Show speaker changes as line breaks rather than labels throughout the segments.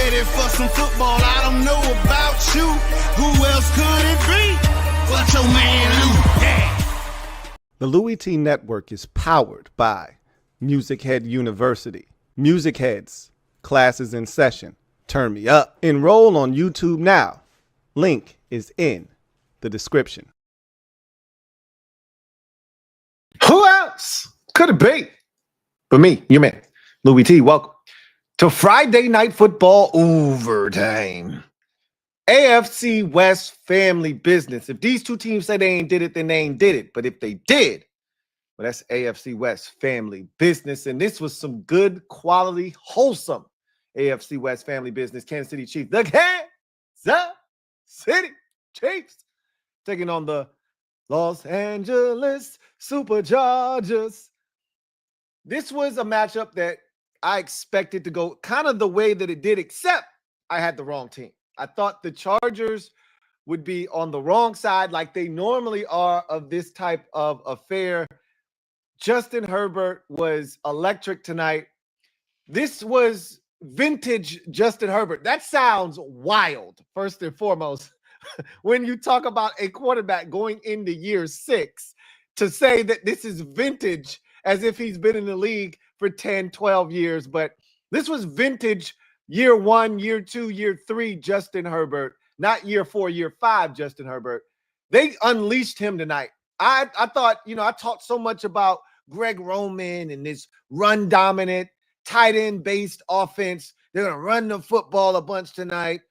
ready for some football. I don't know about you. Who else could it be but your man Louie? Yeah.
The LouieTeeNetwork is powered by MusicHead University. MusicHeads, classes in session. Turn me up. Enroll on YouTube now. Link is in the description.
Who else could it be but me, your man, Louie T? Welcome to Friday Night Football Overtime. AFC West Family Business. If these two teams say they ain't did it, then they ain't did it. But if they did, well, that's AFC West Family Business. And this was some good quality, wholesome AFC West Family Business. Kansas City Chiefs, the Kansas City Chiefs, taking on the Los Angeles Superchargers. This was a matchup that I expected to go kind of the way that it did, except I had the wrong team. I thought the Chargers would be on the wrong side like they normally are of this type of affair. Justin Herbert was electric tonight. This was vintage Justin Herbert. That sounds wild, first and foremost. When you talk about a quarterback going into year 6, to say that this is vintage as if he's been in the league for 10, 12 years. But this was vintage year 1, year 2, year 3 Justin Herbert, not year 4, year 5 Justin Herbert. They unleashed him tonight. I thought, I talked so much about Greg Roman and this run-dominant, tight end-based offense. They're going to run the football a bunch tonight,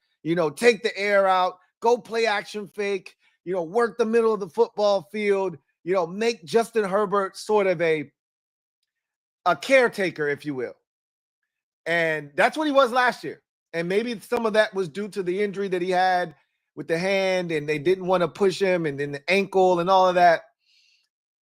take the air out, go play action fake, work the middle of the football field, make Justin Herbert sort of a caretaker, if you will. And that's what he was last year. And maybe some of that was due to the injury that he had with the hand, and they didn't want to push him, and then the ankle and all of that.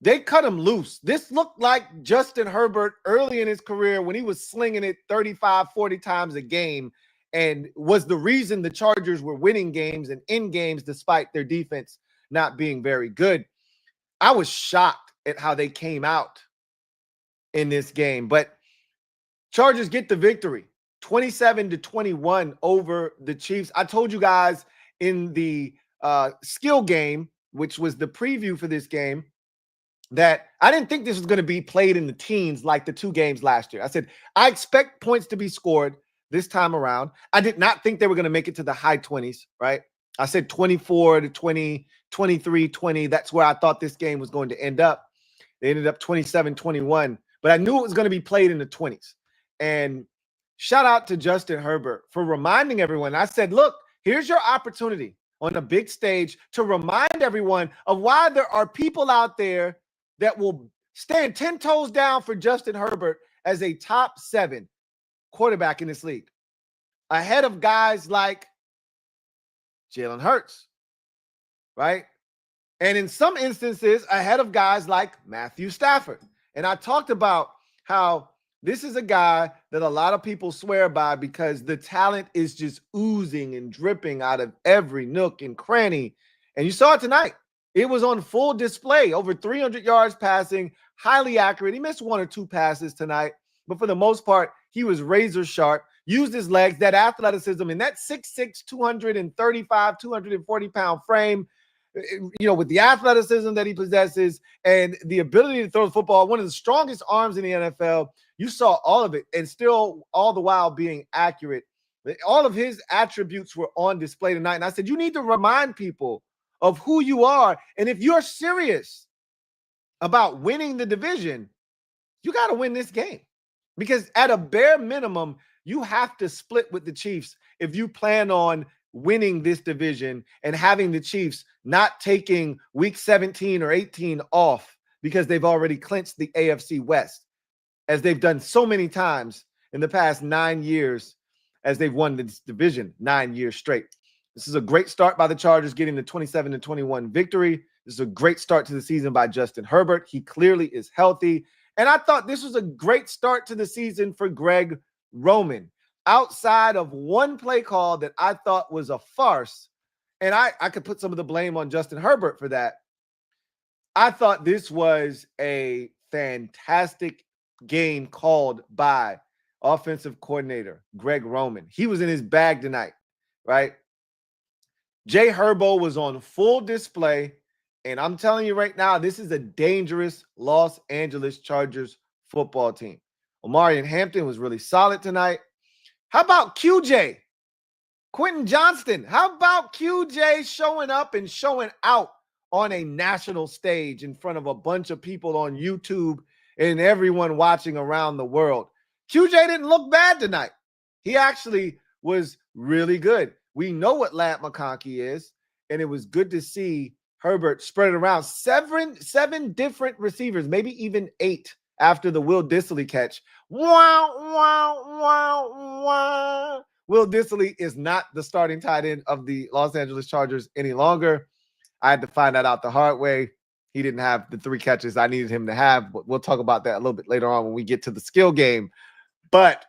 They cut him loose. This looked like Justin Herbert early in his career when he was slinging it 35, 40 times a game, and was the reason the Chargers were winning games and in games despite their defense not being very good. I was shocked at how they came out in this game, but Chargers get the victory, 27-21 over the Chiefs. I told you guys in the skill game, which was the preview for this game, that I didn't think this was going to be played in the teens like the 2 games last year. I said, I expect points to be scored this time around. I did not think they were going to make it to the high 20s, right? I said 24-20, 23-20. That's where I thought this game was going to end up. They ended up 27-21, but I knew it was going to be played in the 20s. And shout out to Justin Herbert for reminding everyone. I said, look, here's your opportunity on a big stage to remind everyone of why there are people out there that will stand 10 toes down for Justin Herbert as a top 7 quarterback in this league, ahead of guys like Jalen Hurts, right? And in some instances, ahead of guys like Matthew Stafford. And I talked about how this is a guy that a lot of people swear by because the talent is just oozing and dripping out of every nook and cranny. And you saw it tonight. It was on full display, over 300 yards passing, highly accurate. He missed 1 or 2 passes tonight, but for the most part, he was razor sharp, used his legs, that athleticism, and that 6'6", 235, 240-pound frame, with the athleticism that he possesses and the ability to throw the football, one of the strongest arms in the NFL. You saw all of it, and still all the while being accurate. All of his attributes were on display tonight. And I said, you need to remind people of who you are. And if you're serious about winning the division, you got to win this game. Because at a bare minimum, you have to split with the Chiefs if you plan on winning this division and having the Chiefs not taking week 17 or 18 off because they've already clinched the AFC West, as they've done so many times in the past 9 years as they've won this division 9 years straight. This is a great start by the Chargers, getting the 27-21 victory. This is a great start to the season by Justin Herbert. He clearly is healthy. And I thought this was a great start to the season for Greg Roman, outside of one play call that I thought was a farce. And I could put some of the blame on Justin Herbert for that. I thought this was a fantastic game called by offensive coordinator, Greg Roman. He was in his bag tonight, right? Jay Herbo was on full display. And I'm telling you right now, this is a dangerous Los Angeles Chargers football team. Omarion Hampton was really solid tonight. How about QJ? Quentin Johnston. How about QJ showing up and showing out on a national stage in front of a bunch of people on YouTube and everyone watching around the world? QJ didn't look bad tonight. He actually was really good. We know what Ladd McConkey is, and it was good to see Herbert spread it around. Seven different receivers, maybe even 8 after the Will Dissly catch. Wow, wow, wow, wow. Will Dissly is not the starting tight end of the Los Angeles Chargers any longer. I had to find that out the hard way. He didn't have the 3 catches I needed him to have, but we'll talk about that a little bit later on when we get to the skill game. But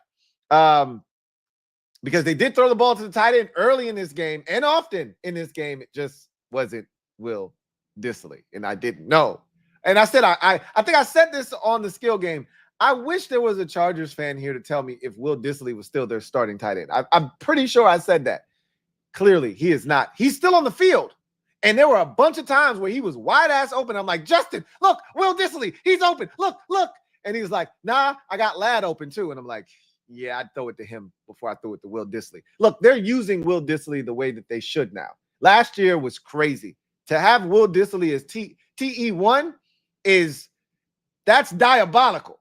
because they did throw the ball to the tight end early in this game and often in this game, it just wasn't Will Dissly, and I didn't know. And I said, I think I said this on the skill game. I wish there was a Chargers fan here to tell me if Will Dissly was still their starting tight end. I'm pretty sure I said that. Clearly, he is not. He's still on the field. And there were a bunch of times where he was wide ass open. I'm like, Justin, look, Will Dissly, he's open. Look. And he was like, nah, I got Ladd open too. And I'm like, yeah, I'd throw it to him before I throw it to Will Dissly. Look, they're using Will Dissly the way that they should now. Last year was crazy. To have Will Dissly as TE1 that's diabolical.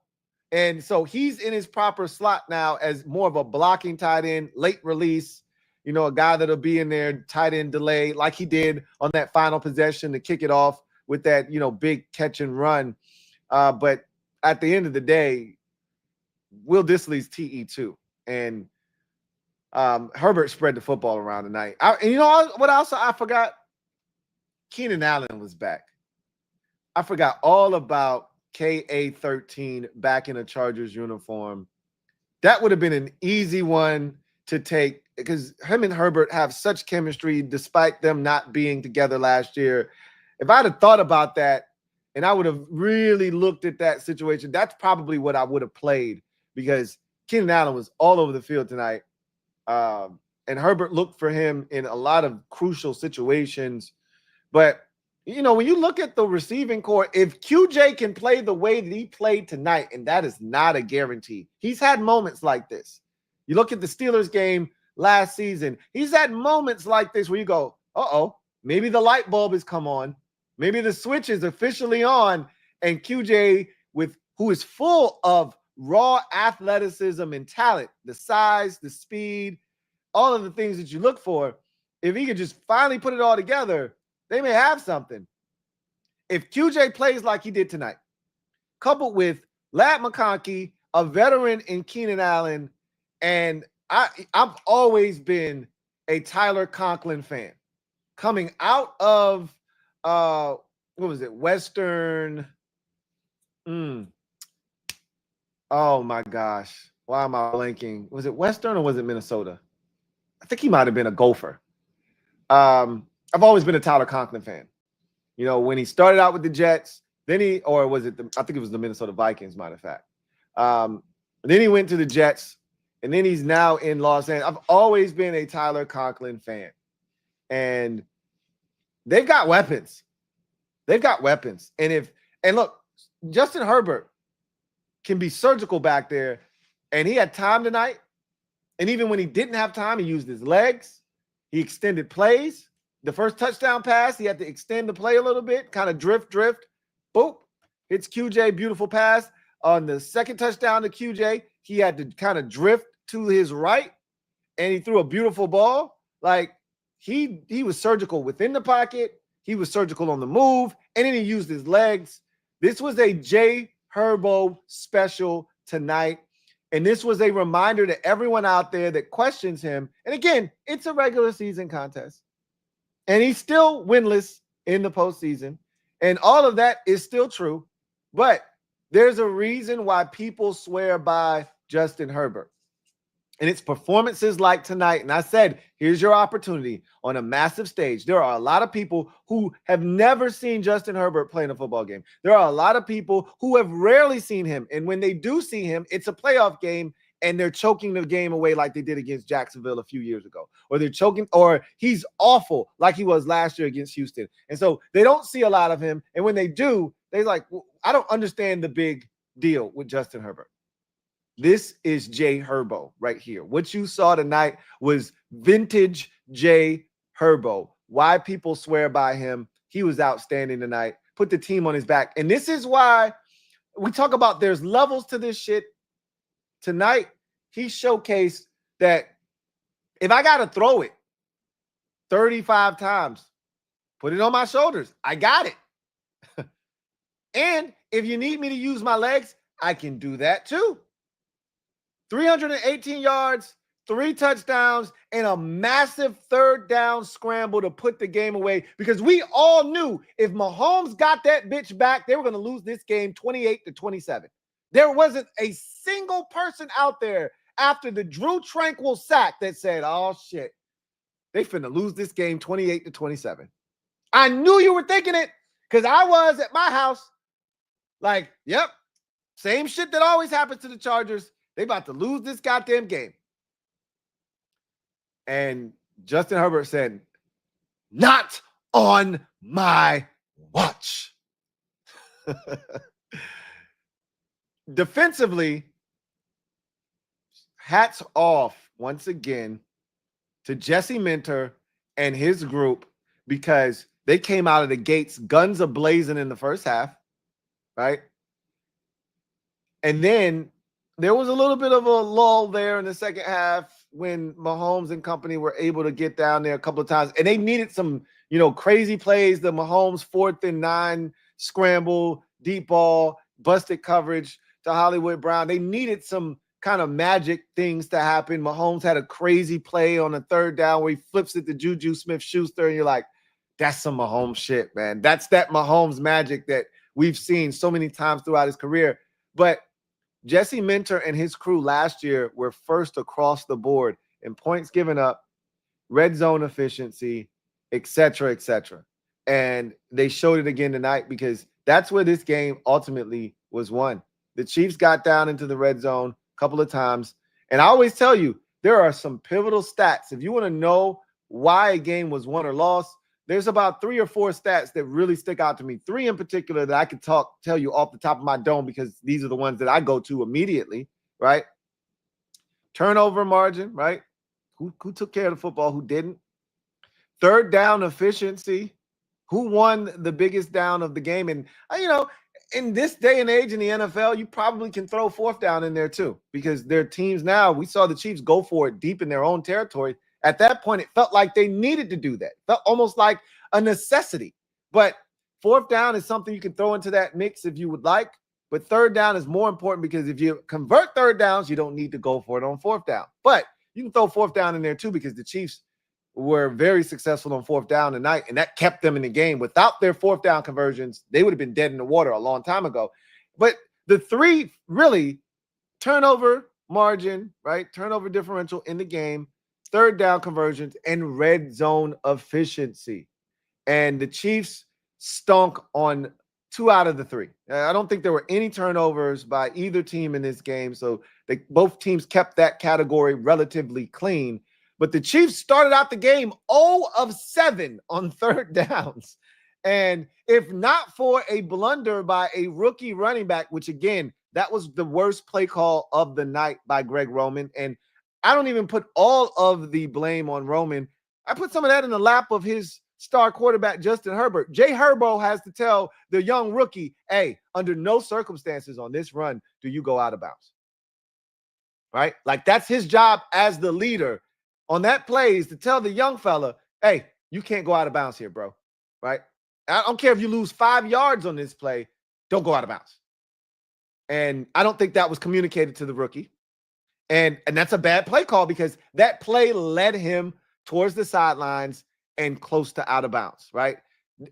And so he's in his proper slot now as more of a blocking tight end, late release, a guy that'll be in there, tight end delay, like he did on that final possession to kick it off with that, big catch and run. But at the end of the day, Will Dissly's TE2. And Herbert spread the football around tonight. What else I forgot? Keenan Allen was back. I forgot all about KA13 back in a Chargers uniform. That would have been an easy one to take because him and Herbert have such chemistry despite them not being together last year. If I'd have thought about that and I would have really looked at that situation, that's probably what I would have played because Keenan Allen was all over the field tonight. And Herbert looked for him in a lot of crucial situations. But, when you look at the receiving core, if QJ can play the way that he played tonight, and that is not a guarantee. He's had moments like this. You look at the Steelers game last season. He's had moments like this where you go, uh-oh, maybe the light bulb has come on. Maybe the switch is officially on. And QJ, who is full of raw athleticism and talent, the size, the speed, all of the things that you look for, if he could just finally put it all together, they may have something. If QJ plays like he did tonight, coupled with Ladd McConkey, a veteran in Keenan Allen, and I've always been a Tyler Conklin fan. Coming out of, Western? Oh, my gosh. Why am I blanking? Was it Western or was it Minnesota? I think he might have been a Gopher. I've always been a Tyler Conklin fan. When he started out with the Jets, then I think it was the Minnesota Vikings, matter of fact. Then he went to the Jets, and then he's now in Los Angeles. I've always been a Tyler Conklin fan. And they've got weapons. And look, Justin Herbert can be surgical back there, and he had time tonight. And even when he didn't have time, he used his legs. He extended plays. The first touchdown pass, he had to extend the play a little bit, kind of drift. Boop. Hits QJ, beautiful pass. On the second touchdown to QJ, he had to kind of drift to his right, and he threw a beautiful ball. Like, he was surgical within the pocket. He was surgical on the move, and then he used his legs. This was a Jay Herbo special tonight. And this was a reminder to everyone out there that questions him. And again, it's a regular season contest. And he's still winless in the postseason. And all of that is still true. But there's a reason why people swear by Justin Herbert. And it's performances like tonight. And I said, here's your opportunity on a massive stage. There are a lot of people who have never seen Justin Herbert play in a football game. There are a lot of people who have rarely seen him. And when they do see him, it's a playoff game. and they're choking the game away like they did against Jacksonville a few years ago, or they're choking, or he's awful like he was last year against Houston. And so they don't see a lot of him. And when they do, they're like, well, I don't understand the big deal with Justin Herbert. This is Jay Herbo right here. What you saw tonight was vintage Jay Herbo. Why people swear by him. He was outstanding tonight. Put the team on his back. And this is why we talk about there's levels to this shit. Tonight, he showcased that if I got to throw it 35 times, put it on my shoulders. I got it. And if you need me to use my legs, I can do that too. 318 yards, 3 touchdowns, and a massive third down scramble to put the game away, because we all knew if Mahomes got that bitch back, they were going to lose this game 28-27. There wasn't a single person out there after the Drew Tranquil sack that said, oh shit, they finna lose this game 28-27. I knew you were thinking it, because I was at my house like, yep, same shit that always happens to the Chargers. They about to lose this goddamn game. And Justin Herbert said, not on my watch. Defensively, hats off once again to Jesse Minter and his group, because they came out of the gates guns a-blazing in the first half, right? And then there was a little bit of a lull there in the second half when Mahomes and company were able to get down there a couple of times, and they needed some, crazy plays. The Mahomes 4th and 9 scramble, deep ball, busted coverage to Hollywood Brown. They needed some kind of magic things to happen. Mahomes had a crazy play on a third down where he flips it to Juju Smith-Schuster, and you're like, that's some Mahomes shit, man. That's that Mahomes magic that we've seen so many times throughout his career. But Jesse Minter and his crew last year were first across the board in points given up, red zone efficiency, et cetera, et cetera. And they showed it again tonight, because that's where this game ultimately was won. The Chiefs got down into the red zone a couple of times. And I always tell you, there are some pivotal stats. If you want to know why a game was won or lost, there's about 3 or 4 stats that really stick out to me. 3 in particular that I could tell you off the top of my dome, because these are the ones that I go to immediately, right? Turnover margin, right? Who took care of the football, who didn't? Third down efficiency. Who won the biggest down of the game? And, in this day and age in the NFL, you probably can throw 4th down in there too, because their teams now, we saw the Chiefs go for it deep in their own territory. At that point, it felt like they needed to do that. It felt almost like a necessity. But 4th down is something you can throw into that mix if you would like. But third down is more important, because if you convert third downs, you don't need to go for it on 4th down. But you can throw 4th down in there too, because the Chiefs were very successful on 4th down tonight, and that kept them in the game. Without their 4th down conversions, they would have been dead in the water a long time ago. But the 3 really, turnover margin, right? Turnover differential in the game, third down conversions, and red zone efficiency. And the Chiefs stunk on 2 out of the 3. I don't think there were any turnovers by either team in this game. So both teams kept that category relatively clean. But the Chiefs started out the game 0 of 7 on third downs. And if not for a blunder by a rookie running back, which again, that was the worst play call of the night by Greg Roman. And I don't even put all of the blame on Roman. I put some of that in the lap of his star quarterback, Justin Herbert. Jay Herbo has to tell the young rookie, hey, under no circumstances on this run do you go out of bounds. Right? Like, that's his job as the leader on that play, is to tell the young fella, hey, you can't go out of bounds here, bro. Right? I don't care if you lose 5 yards on this play, don't go out of bounds. And I don't think that was communicated to the rookie. And that's a bad play call, because that play led him towards the sidelines and close to out of bounds, right?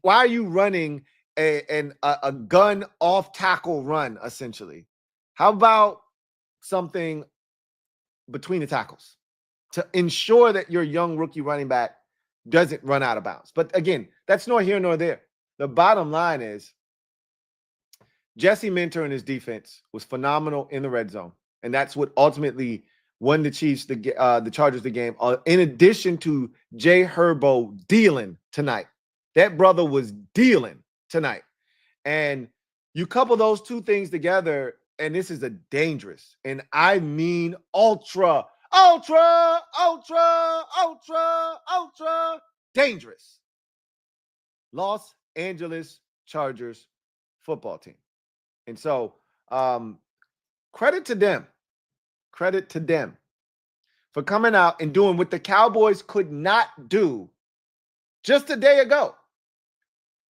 Why are you running a gun off tackle run, essentially? How about something between the tackles to ensure that your young rookie running back doesn't run out of bounds? But again, that's nor here nor there. The bottom line is Jesse Minter and his defense was phenomenal in the red zone. And that's what ultimately won the Chargers the game, in addition to Jay Herbo dealing tonight. That brother was dealing tonight. And you couple those two things together, and this is a dangerous, and I mean ultra dangerous Los Angeles Chargers football team. And so credit to them for coming out and doing what the Cowboys could not do just a day ago.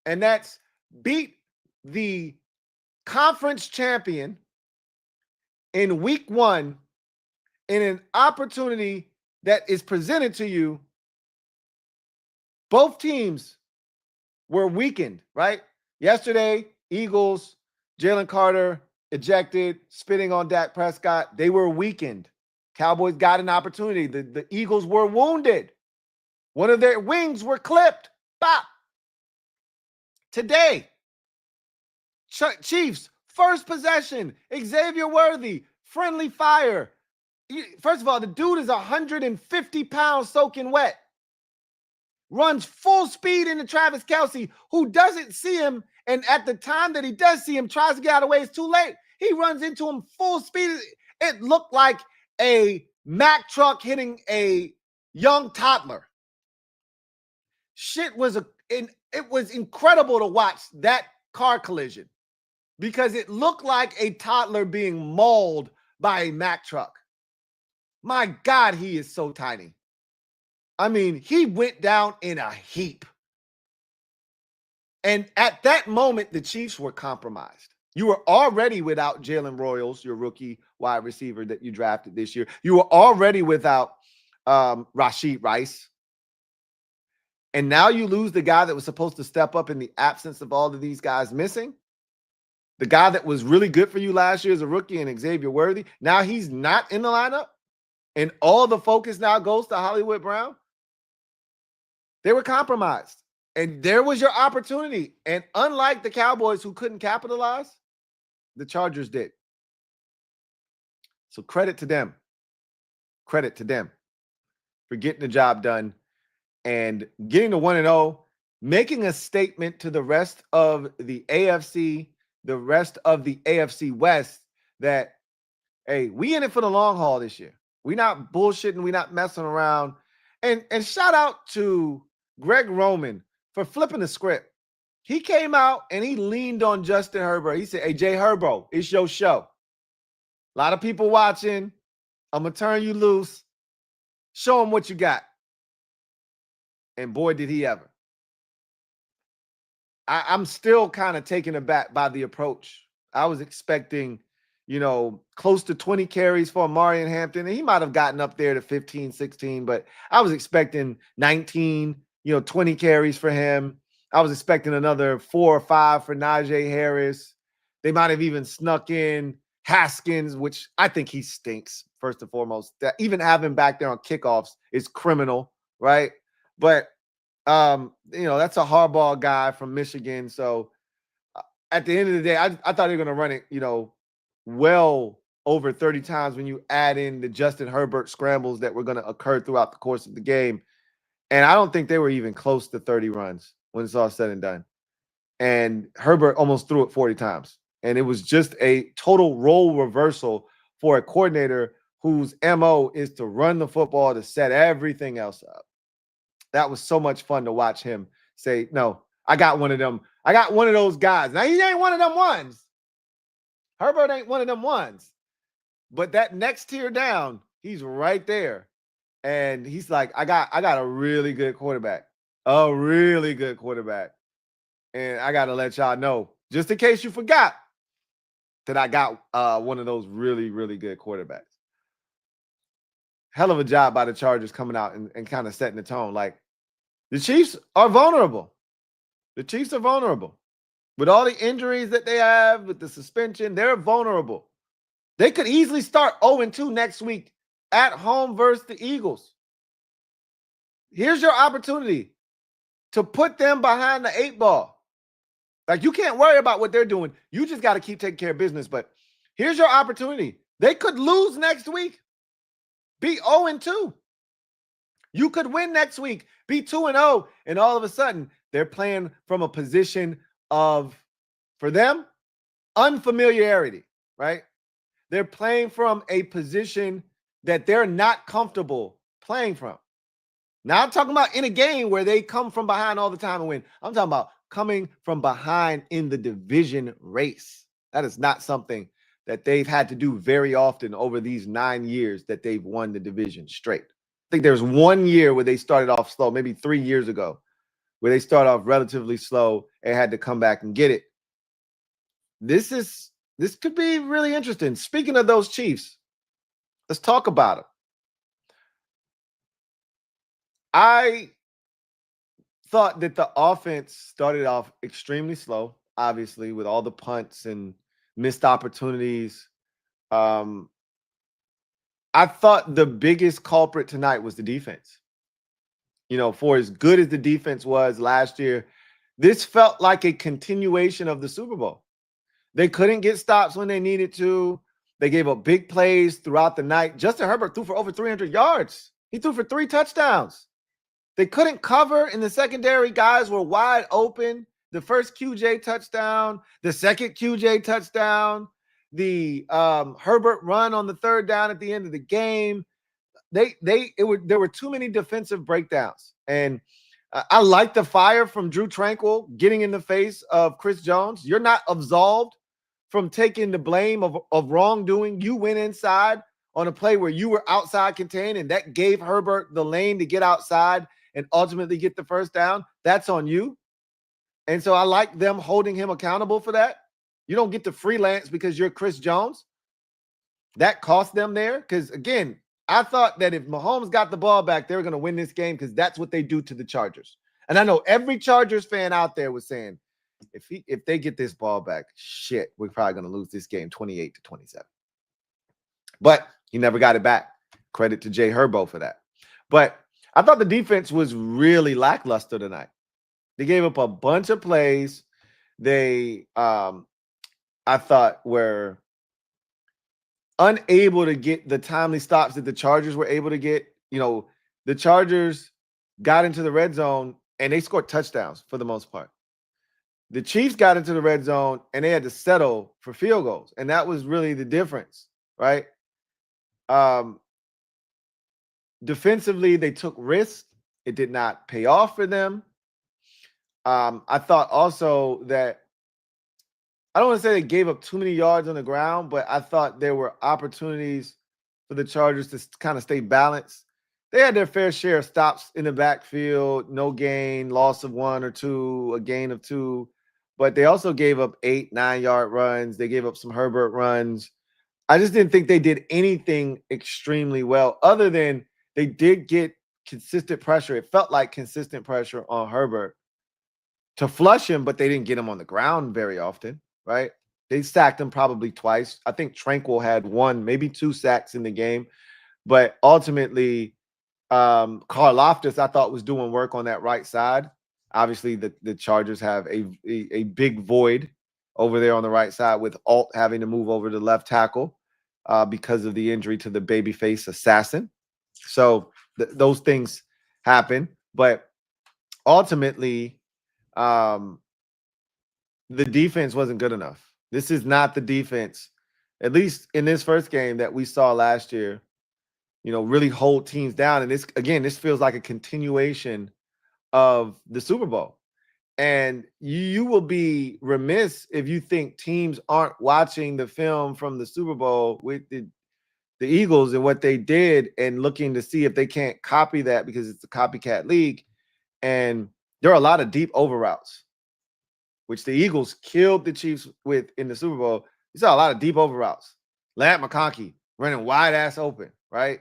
And that's beat the conference champion in week 1 in an opportunity that is presented to you. Both teams were weakened, right? Yesterday, Eagles, Jalen Carter ejected, spitting on Dak Prescott. They were weakened. Cowboys got an opportunity. The Eagles were wounded. One of their wings were clipped. Bop. Today, Chiefs, first possession, Xavier Worthy, friendly fire. First of all, the dude is 150 pounds soaking wet. Runs full speed into Travis Kelce, who doesn't see him. And at the time that he does see him, tries to get out of the way. It's too late. He runs into him full speed. It looked like a Mack truck hitting a young toddler. It was incredible to watch that car collision because it looked like a toddler being mauled by a Mack truck. My God, he is so tiny. I mean, he went down in a heap. And at that moment, the Chiefs were compromised. You were already without Jalen Royals, your rookie wide receiver that you drafted this year. You were already without Rashid Rice. And now you lose the guy that was supposed to step up in the absence of all of these guys missing. The guy that was really good for you last year as a rookie and Xavier Worthy. Now he's not in the lineup. And all the focus now goes to Hollywood Brown. They were compromised. And there was your opportunity. And unlike the Cowboys who couldn't capitalize, the Chargers did. So credit to them. Credit to them for getting the job done and getting to 1-0, making a statement to the rest of the AFC, the rest of the AFC West that, hey, we in it for the long haul this year. We're not bullshitting. We're not messing around. And shout out to Greg Roman for flipping the script. He came out and he leaned on Justin Herbert. He said, hey, Jay Herbo, it's your show. A lot of people watching. I'm going to turn you loose. Show them what you got. And boy, did he ever. I'm still kind of taken aback by the approach. I was expecting, close to 20 carries for Amari Hampton. And he might have gotten up there to 15, 16, but I was expecting 19, 20 carries for him. I was expecting another 4 or 5 for Najee Harris. They might have even snuck in Haskins, which I think he stinks, first and foremost. That even having him back there on kickoffs is criminal, right? But, that's a hardball guy from Michigan. So at the end of the day, I thought they were going to run it, well over 30 times when you add in the Justin Herbert scrambles that were going to occur throughout the course of the game. And I don't think they were even close to 30 runs when it's all said and done. And Herbert almost threw it 40 times. And it was just a total role reversal for a coordinator whose MO is to run the football to set everything else up. That was so much fun to watch him say, no, I got one of them. I got one of those guys. Now, he ain't one of them ones. Herbert ain't one of them ones. But that next tier down, he's right there. And he's like, I got a really good quarterback. A really good quarterback. And I got to let y'all know, just in case you forgot, that I got one of those really, really good quarterbacks. Hell of a job by the Chargers coming out and kind of setting the tone. Like, the Chiefs are vulnerable. The Chiefs are vulnerable. With all the injuries that they have, with the suspension, they're vulnerable. They could easily start 0-2 next week at home versus the Eagles. Here's your opportunity to put them behind the 8 ball. Like, you can't worry about what they're doing. You just got to keep taking care of business. But here's your opportunity. They could lose next week, be 0-2. You could win next week, be 2-0, and all of a sudden they're playing from a position of, for them, unfamiliarity, right? They're playing from a position that they're not comfortable playing from. Now, I'm talking about in a game where they come from behind all the time and win. I'm talking about coming from behind in the division race. That is not something that they've had to do very often over these 9 years that they've won the division straight. I think there's 1 year where they started off slow, maybe 3 years ago, where they started off relatively slow and had to come back and get it. This could be really interesting. Speaking of those Chiefs, let's talk about them. I thought that the offense started off extremely slow, obviously, with all the punts and missed opportunities. I thought the biggest culprit tonight was the defense. You know, for as good as the defense was last year, this felt like a continuation of the Super Bowl. They couldn't get stops when they needed to. They gave up big plays throughout the night. Justin Herbert threw for over 300 yards. He threw for 3 touchdowns. They couldn't cover in the secondary. Guys were wide open. The first QJ touchdown, the second QJ touchdown, the Herbert run on the 3rd down at the end of the game. There were too many defensive breakdowns. And I like the fire from Drew Tranquill getting in the face of Chris Jones. You're not absolved from taking the blame of wrongdoing. You went inside on a play where you were outside contained, and that gave Herbert the lane to get outside and ultimately get the first down. That's on you. And so I like them holding him accountable for that. You don't get to freelance because you're Chris Jones. That cost them there. Because, again, I thought that if Mahomes got the ball back, they were going to win this game because that's what they do to the Chargers. And I know every Chargers fan out there was saying, if they get this ball back, shit, we're probably going to lose this game 28-27. But he never got it back. Credit to Jay Herbo for that. But I thought the defense was really lackluster tonight. They gave up a bunch of plays. They, I thought, were unable to get the timely stops that the Chargers were able to get. You know, the Chargers got into the red zone and they scored touchdowns for the most part. The Chiefs got into the red zone and they had to settle for field goals. And that was really the difference, right? Defensively, they took risks. It did not pay off for them. I thought also that, I don't want to say they gave up too many yards on the ground, but I thought there were opportunities for the Chargers to kind of stay balanced. They had their fair share of stops in the backfield, no gain, loss of 1 or 2, a gain of 2. But they also gave up 8, 9-yard runs. They gave up some Herbert runs. I just didn't think they did anything extremely well, other than they did get consistent pressure. It felt like consistent pressure on Herbert to flush him, but they didn't get him on the ground very often, right? They sacked him probably twice. I think Tranquill had 1, maybe 2 sacks in the game. But ultimately, Karlaftis, I thought, was doing work on that right side. Obviously, the Chargers have a big void over there on the right side, with Alt having to move over to left tackle because of the injury to the babyface assassin. So those things happen. But ultimately, the defense wasn't good enough. This is not the defense, at least in this first game, that we saw last year, you know, really hold teams down. And this, again, this feels like a continuation of the Super Bowl. And you will be remiss if you think teams aren't watching the film from the Super Bowl with the Eagles and what they did, and looking to see if they can't copy that, because it's a copycat league. And there are a lot of deep over routes, which the Eagles killed the Chiefs with in the Super Bowl. You saw a lot of deep over routes. Lamp McConkey running wide ass open, right?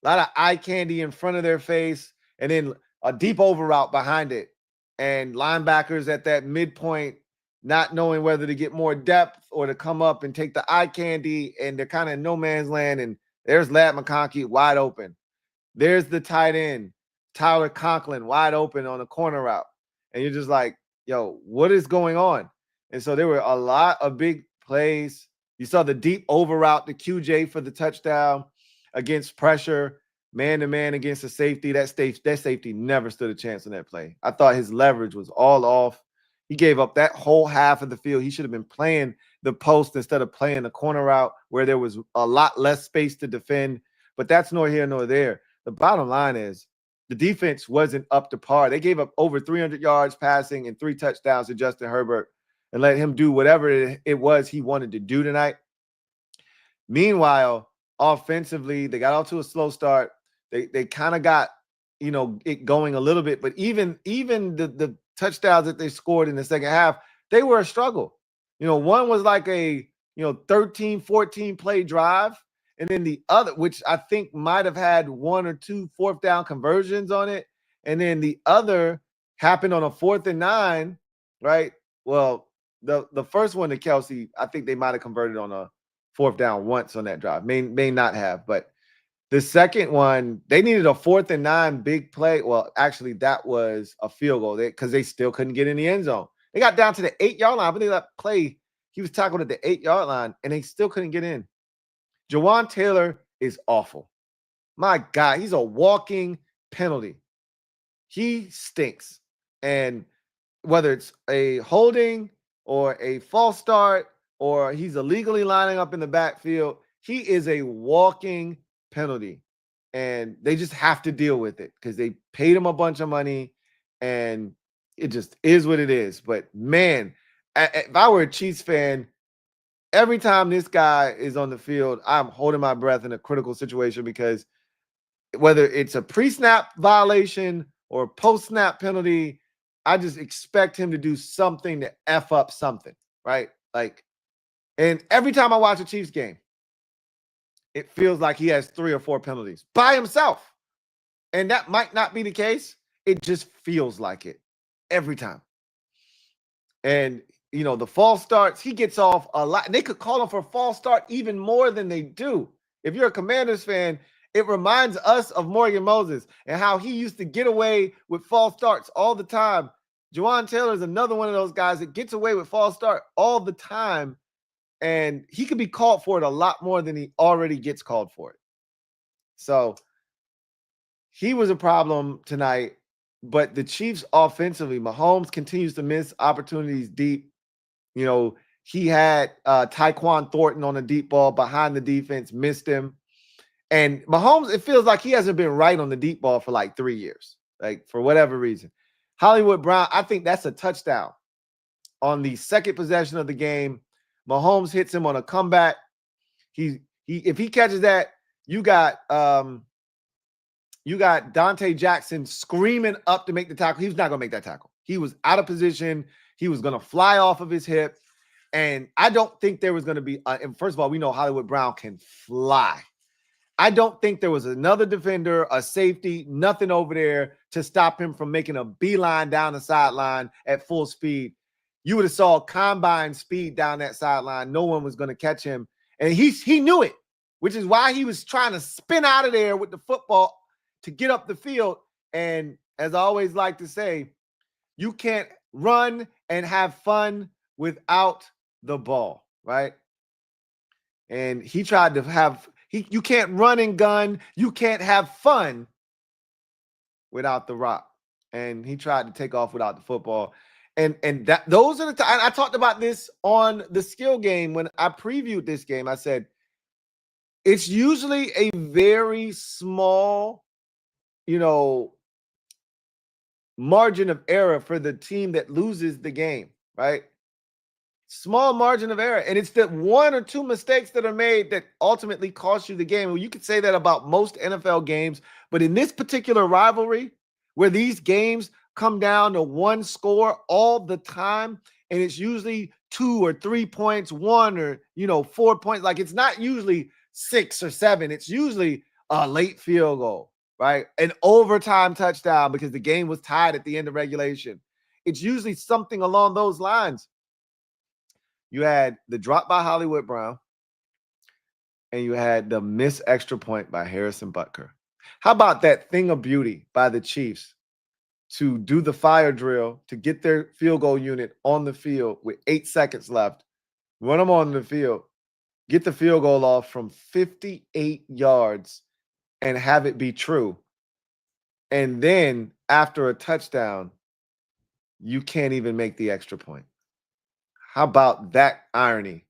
A lot of eye candy in front of their face, and then a deep over route behind it. And linebackers at that midpoint not knowing whether to get more depth or to come up and take the eye candy, and they're kind of in no man's land. And there's Lamp McConkey wide open. There's the tight end, Tyler Conklin, wide open on a corner route. And you're just like, yo, what is going on? And so there were a lot of big plays. You saw the deep over route to QJ for the touchdown against pressure, man-to-man against the safety. That safety never stood a chance in that play. I thought his leverage was all off. He gave up that whole half of the field. He should have been playing the post instead of playing the corner route where there was a lot less space to defend. But that's nor here nor there. The bottom line is the defense wasn't up to par. They gave up over 300 yards passing and 3 touchdowns to Justin Herbert and let him do whatever it was he wanted to do tonight. Meanwhile, offensively, they got off to a slow start. They kind of got, it going a little bit, but even the touchdowns that they scored in the second half, they were a struggle. One was like a 13, 14 play drive, and then the other, which I think might have had 1 or 2 fourth down conversions on it, and then the other happened on a 4th and 9, right? Well, the first one to Kelsey, I think they might have converted on a 4th down once on that drive. May not have, but the second one, they needed a 4th and 9 big play. Well, actually, that was a field goal because they still couldn't get in the end zone. They got down to the 8-yard line. I believe that play, he was tackled at the 8-yard line, and they still couldn't get in. Jawan Taylor is awful. My God, he's a walking penalty. He stinks. And whether it's a holding or a false start or he's illegally lining up in the backfield, he is a walking penalty. And they just have to deal with it because they paid him a bunch of money and it just is what it is. But man, if I were a Chiefs fan, every time this guy is on the field, I'm holding my breath in a critical situation because whether it's a pre-snap violation or post-snap penalty, I just expect him to do something to F up something, right? And every time I watch a Chiefs game, it feels like he has 3 or 4 penalties by himself. And that might not be the case. It just feels like it every time. And, the false starts, he gets off a lot. They could call him for a false start even more than they do. If you're a Commanders fan, it reminds us of Morgan Moses and how he used to get away with false starts all the time. Jawan Taylor is another one of those guys that gets away with false start all the time. And he could be called for it a lot more than he already gets called for it. So he was a problem tonight. But the Chiefs offensively, Mahomes continues to miss opportunities deep. He had Tyquan Thornton on a deep ball behind the defense, missed him. And Mahomes, it feels like he hasn't been right on the deep ball for like 3 years, for whatever reason. Hollywood Brown, I think that's a touchdown. On the second possession of the game, Mahomes hits him on a comeback. If he catches that, you got Dante Jackson screaming up to make the tackle. He was not going to make that tackle. He was out of position. He was going to fly off of his hip. And I don't think there was going to be and first of all, we know Hollywood Brown can fly. I don't think there was another defender, a safety, nothing over there to stop him from making a beeline down the sideline at full speed. You would have saw combine speed down that sideline. No one was going to catch him. And he knew it, which is why he was trying to spin out of there with the football to get up the field. And as I always like to say, you can't run and have fun without the ball, right? And he tried to have you can't run and gun, you can't have fun without the rock. And he tried to take off without the football. And those are the times I talked about this on the skill game when I previewed this game. I said it's usually a very small, margin of error for the team that loses the game, right? Small margin of error. And it's the 1 or 2 mistakes that are made that ultimately cost you the game. Well, you could say that about most NFL games, but in this particular rivalry, where these games come down to 1 score all the time, and it's usually 2 or 3 points, 1 or 4 points. It's not usually 6 or 7. It's usually a late field goal, right? An overtime touchdown because the game was tied at the end of regulation. It's usually something along those lines. You had the drop by Hollywood Brown, and you had the missed extra point by Harrison Butker. How about that thing of beauty by the Chiefs to do the fire drill to get their field goal unit on the field with 8 seconds left, run them on the field, get the field goal off from 58 yards and have it be true. And then after a touchdown, you can't even make the extra point. How about that irony,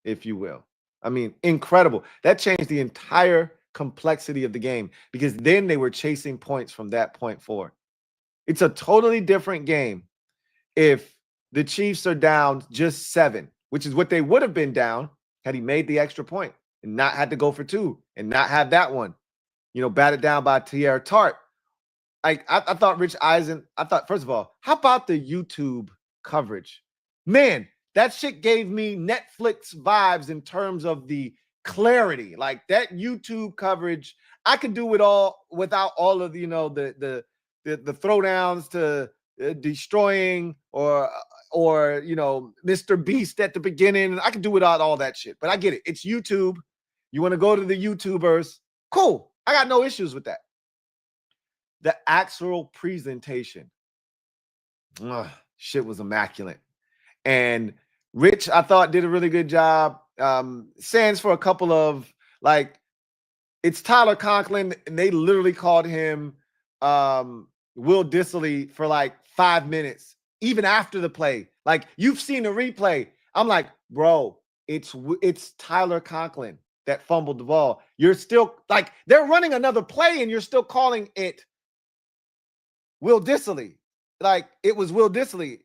if you will? I mean, incredible. That changed the entire complexity of the game because then they were chasing points from that point forward. It's a totally different game if the Chiefs are down just 7, which is what they would have been down had he made the extra point and not had to go for 2 and not have that one, batted down by Tierra Tart. I thought Rich Eisen, first of all, how about the YouTube coverage? Man, that shit gave me Netflix vibes in terms of the clarity. Like that YouTube coverage, I could do it all without all of the throwdowns to destroying or Mr. Beast at the beginning. I could do without all that shit. But I get it. It's YouTube. You want to go to the YouTubers? Cool. I got no issues with that. The actual presentation, shit was immaculate. And Rich, I thought, did a really good job. Sans for a couple of, it's Tyler Conklin, and they literally called him Will Dissily for 5 minutes, even after the play. Like, you've seen the replay. I'm like, bro, it's Tyler Conklin that fumbled the ball. You're still, they're running another play, and you're still calling it Will Dissily. It was Will Dissily.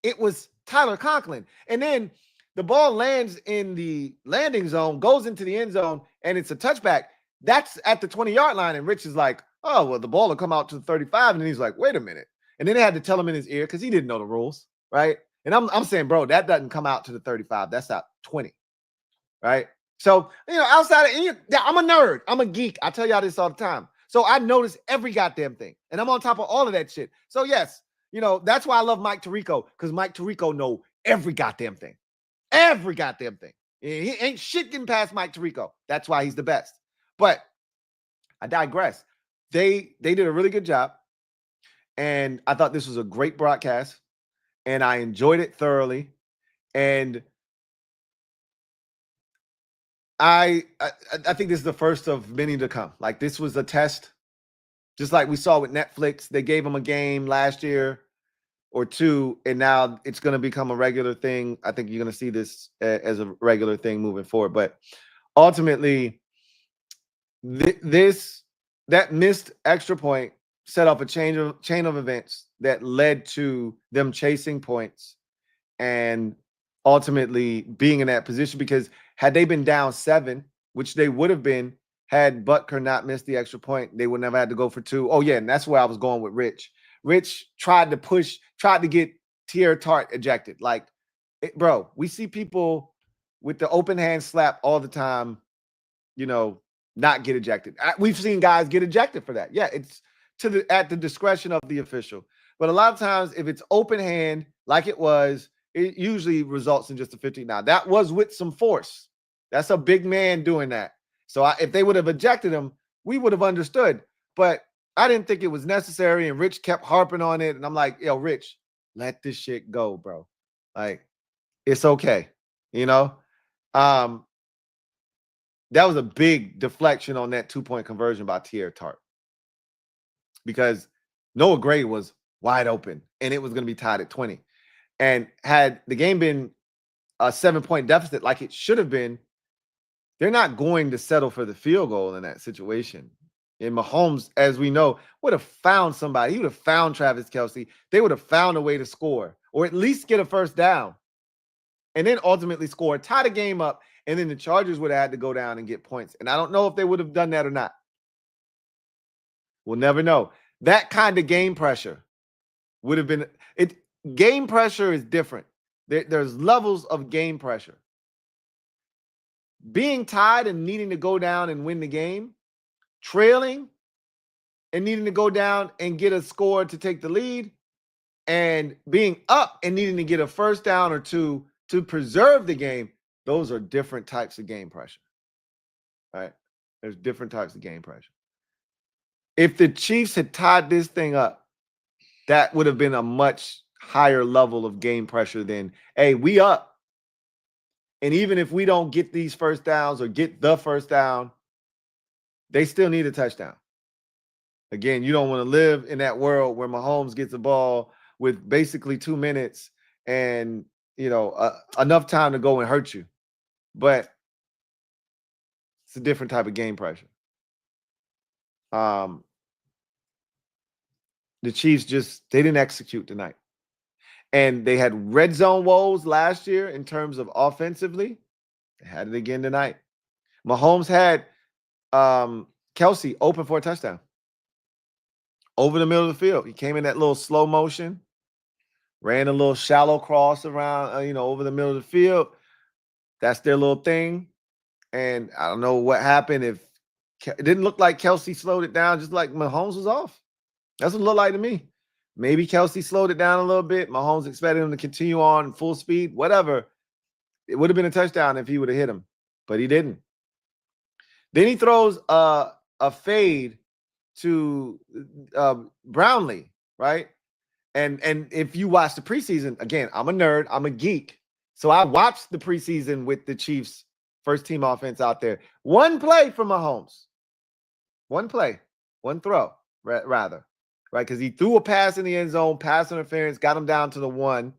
It was Tyler Conklin. And then the ball lands in the landing zone, goes into the end zone, and it's a touchback. That's at the 20-yard line. And Rich is like, oh, well, the ball will come out to the 35. And then he's like, wait a minute. And then they had to tell him in his ear because he didn't know the rules, right? And I'm saying, bro, that doesn't come out to the 35. That's out 20, right? So, outside of I'm a nerd. I'm a geek. I tell y'all this all the time. So I notice every goddamn thing. And I'm on top of all of that shit. So, yes, that's why I love Mike Tirico, because Mike Tirico know every goddamn thing. Every goddamn thing. He ain't shit getting past Mike Tirico. That's why he's the best. But I digress. They did a really good job. And I thought this was a great broadcast. And I enjoyed it thoroughly. And I think this is the first of many to come. This was a test. Just like we saw with Netflix. They gave them a game last year or 2, and now it's going to become a regular thing. I think you're going to see this as a regular thing moving forward. But ultimately, that missed extra point set off a chain of events that led to them chasing points and ultimately being in that position. Because had they been down 7, which they would have been had Butker not missed the extra point, they would never had to go for 2. Oh, yeah, and that's where I was going with Rich. Rich tried to get Tierra Tart ejected. Bro, we see people with the open hand slap all the time, not get ejected. We've seen guys get ejected for that. Yeah, it's at the discretion of the official. But a lot of times, if it's open hand, like it was, it usually results in just a 15. Now, that was with some force. That's a big man doing that. So if they would have ejected him, we would have understood. But I didn't think it was necessary, and Rich kept harping on it. And I'm like, yo, Rich, let this shit go, bro. It's okay. That was a big deflection on that 2-point conversion by Tierra Tart. Because Noah Gray was wide open, and it was going to be tied at 20. And had the game been a 7-point deficit like it should have been, they're not going to settle for the field goal in that situation. And Mahomes, as we know, would have found somebody. He would have found Travis Kelce. They would have found a way to score or at least get a first down and then ultimately score, tie the game up, and then the Chargers would have had to go down and get points. And I don't know if they would have done that or not. We'll never know. That kind of game pressure would have been it. Game pressure is different. There's levels of game pressure. Being tied and needing to go down and win the game, trailing and needing to go down and get a score to take the lead, and being up and needing to get a first down or 2 to preserve the game, those are different types of game pressure. Right? There's different types of game pressure. If the Chiefs had tied this thing up, that would have been a much higher level of game pressure than, hey, we up. And even if we don't get these first downs or get the first down, they still need a touchdown. Again, you don't want to live in that world where Mahomes gets the ball with basically 2 minutes and, enough time to go and hurt you. But it's a different type of game pressure. The Chiefs they didn't execute tonight. And they had red zone woes last year in terms of offensively. They had it again tonight. Mahomes had Kelsey open for a touchdown. Over the middle of the field. He came in that little slow motion, ran a little shallow cross around, over the middle of the field. That's their little thing. And I don't know what happened. It didn't look like Kelsey slowed it down, just like Mahomes was off. That's what it looked like to me. Maybe Kelsey slowed it down a little bit. Mahomes expected him to continue on full speed, whatever. It would have been a touchdown if he would have hit him, but he didn't. Then he throws a fade to Brownlee, right? And if you watch the preseason, again, I'm a nerd, I'm a geek. So I watched the preseason with the Chiefs first team offense out there. One play from Mahomes. One play, one throw, rather. Right? Because he threw a pass in the end zone, pass interference, got him down to the 1.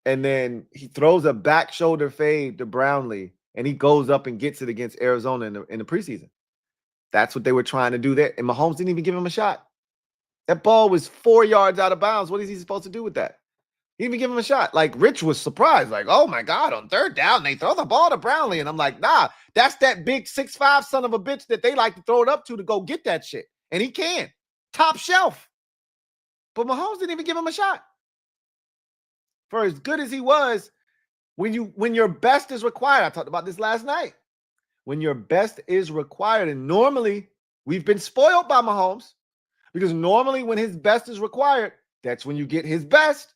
And then he throws a back shoulder fade to Brownlee, and he goes up and gets it against Arizona in the preseason. That's what they were trying to do there. And Mahomes didn't even give him a shot. That ball was 4 yards out of bounds. What is he supposed to do with that? He didn't even give him a shot. Like, Rich was surprised. Like, oh, my God, on third down, they throw the ball to Brownlee. And I'm like, nah, that's that big 6'5" son of a bitch that they like to throw it up to go get that shit. And he can. Top shelf. But Mahomes didn't even give him a shot. For as good as he was, when your best is required, I talked about this last night. When your best is required, and normally we've been spoiled by Mahomes because normally when his best is required, that's when you get his best.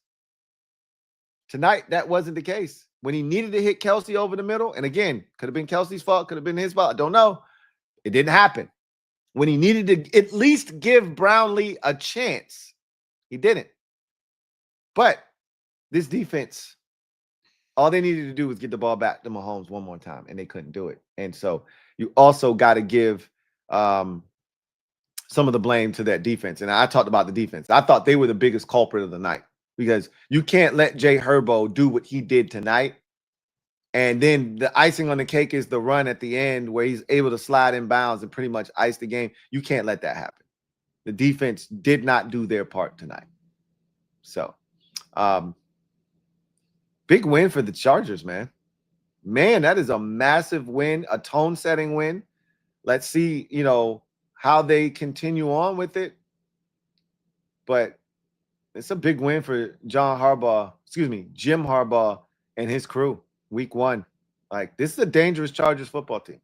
Tonight, that wasn't the case. When he needed to hit Kelsey over the middle, and again, could have been Kelsey's fault, could have been his fault, I don't know. It didn't happen. When he needed to at least give Brownlee a chance, he didn't. But this defense, all they needed to do was get the ball back to Mahomes one more time, and they couldn't do it. And so you also got to give some of the blame to that defense. And I talked about the defense. I thought they were the biggest culprit of the night because you can't let Herbert do what he did tonight. And then the icing on the cake is the run at the end where he's able to slide in bounds and pretty much ice the game. You can't let that happen. The defense did not do their part tonight. So, big win for the Chargers, man. Man, that is a massive win, a tone-setting win. Let's see, how they continue on with it. But it's a big win for Jim Harbaugh and his crew, week 1. Like, this is a dangerous Chargers football team.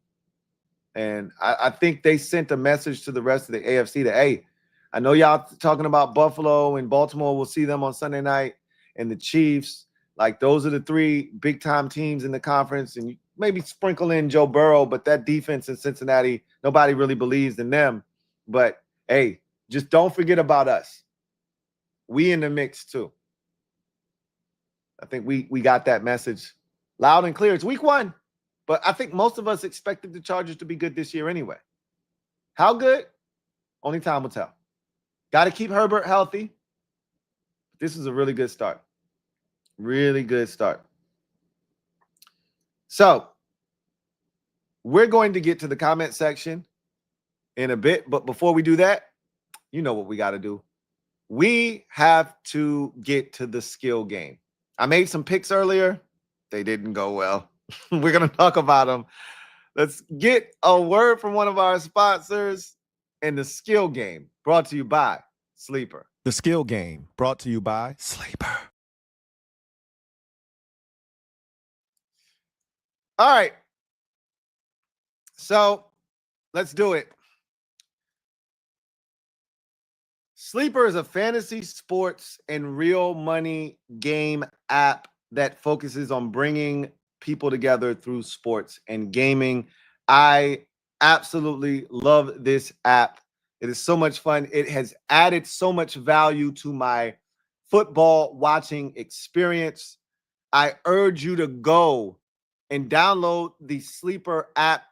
And I think they sent a message to the rest of the AFC that, hey, I know y'all talking about Buffalo and Baltimore. We'll see them on Sunday night. And the Chiefs, like, those are the 3 big-time teams in the conference. And you maybe sprinkle in Joe Burrow, but that defense in Cincinnati, nobody really believes in them. But, hey, just don't forget about us. We in the mix, too. I think we got that message loud and clear. It's week 1. But I think most of us expected the Chargers to be good this year anyway. How good? Only time will tell. Got to keep Herbert healthy. This is a really good start. Really good start. So, we're going to get to the comment section in a bit. But before we do that, you know what we got to do. We have to get to the skill game. I made some picks earlier. They didn't go well. We're going to talk about them. Let's get a word from one of our sponsors and the skill game brought to you by Sleeper.
The skill game brought to you by Sleeper.
All right. So let's do it. Sleeper is a fantasy sports and real money game app that focuses on bringing people together through sports and gaming. I absolutely love this app. It is so much fun. It has added so much value to my football watching experience. I urge you to go and download the Sleeper app.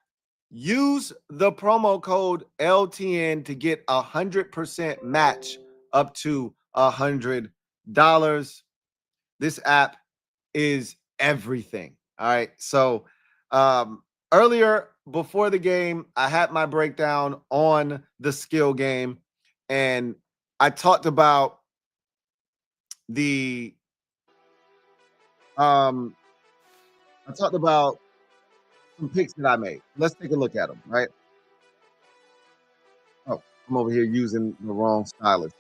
Use the promo code LTN to get 100% match up to $100. This app is everything. All right. So earlier before the game, I had my breakdown on the skill game, and I talked about the I talked about some picks that I made. Let's take a look at them, right? Oh, I'm over here using the wrong stylus.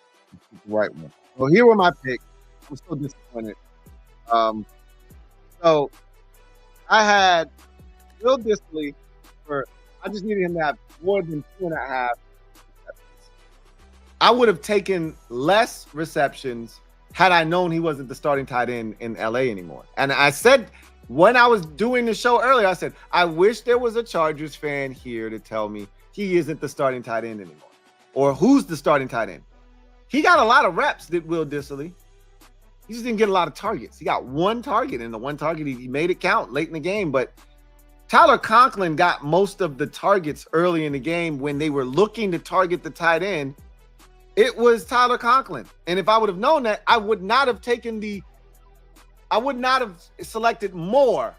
The right one. So here were my picks. I'm so disappointed. Um, so I had Will Dissly I just needed him to have more than 2.5 receptions. I would have taken less receptions had I known he wasn't the starting tight end in LA anymore. And I said, when I was doing the show earlier, I said, I wish there was a Chargers fan here to tell me he isn't the starting tight end anymore. Or who's the starting tight end. He got a lot of reps, did Will Dissly. He just didn't get a lot of targets. He got one target, and the one target, he made it count late in the game. But Tyler Conklin got most of the targets early in the game when they were looking to target the tight end. It was Tyler Conklin. And if I would have known that, I would not have selected more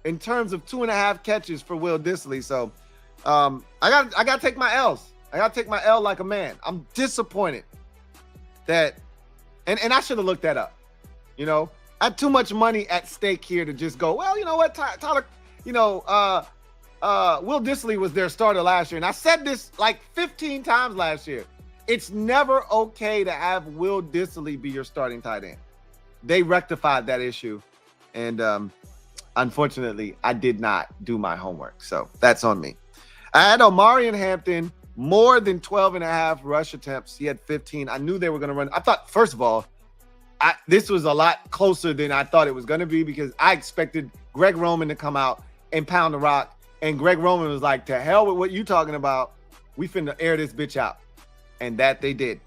in terms of 2.5 catches for Will Dissly. So I got to take my L's. I got to take my L like a man. I'm disappointed that, and I should have looked that up. You know, I had too much money at stake here to just go, well, you know what, Tyler, Will Dissly was their starter last year. And I said this like 15 times last year. It's never okay to have Will Dissly be your starting tight end. They rectified that issue. And unfortunately, I did not do my homework. So that's on me. I had Omarion Hampton, more than 12.5 rush attempts. He had 15. I knew they were going to run. I thought, first of all, this was a lot closer than I thought it was going to be, because I expected Greg Roman to come out and pound the rock. And Greg Roman was like, to hell with what you talking about. We finna air this bitch out. And that they did.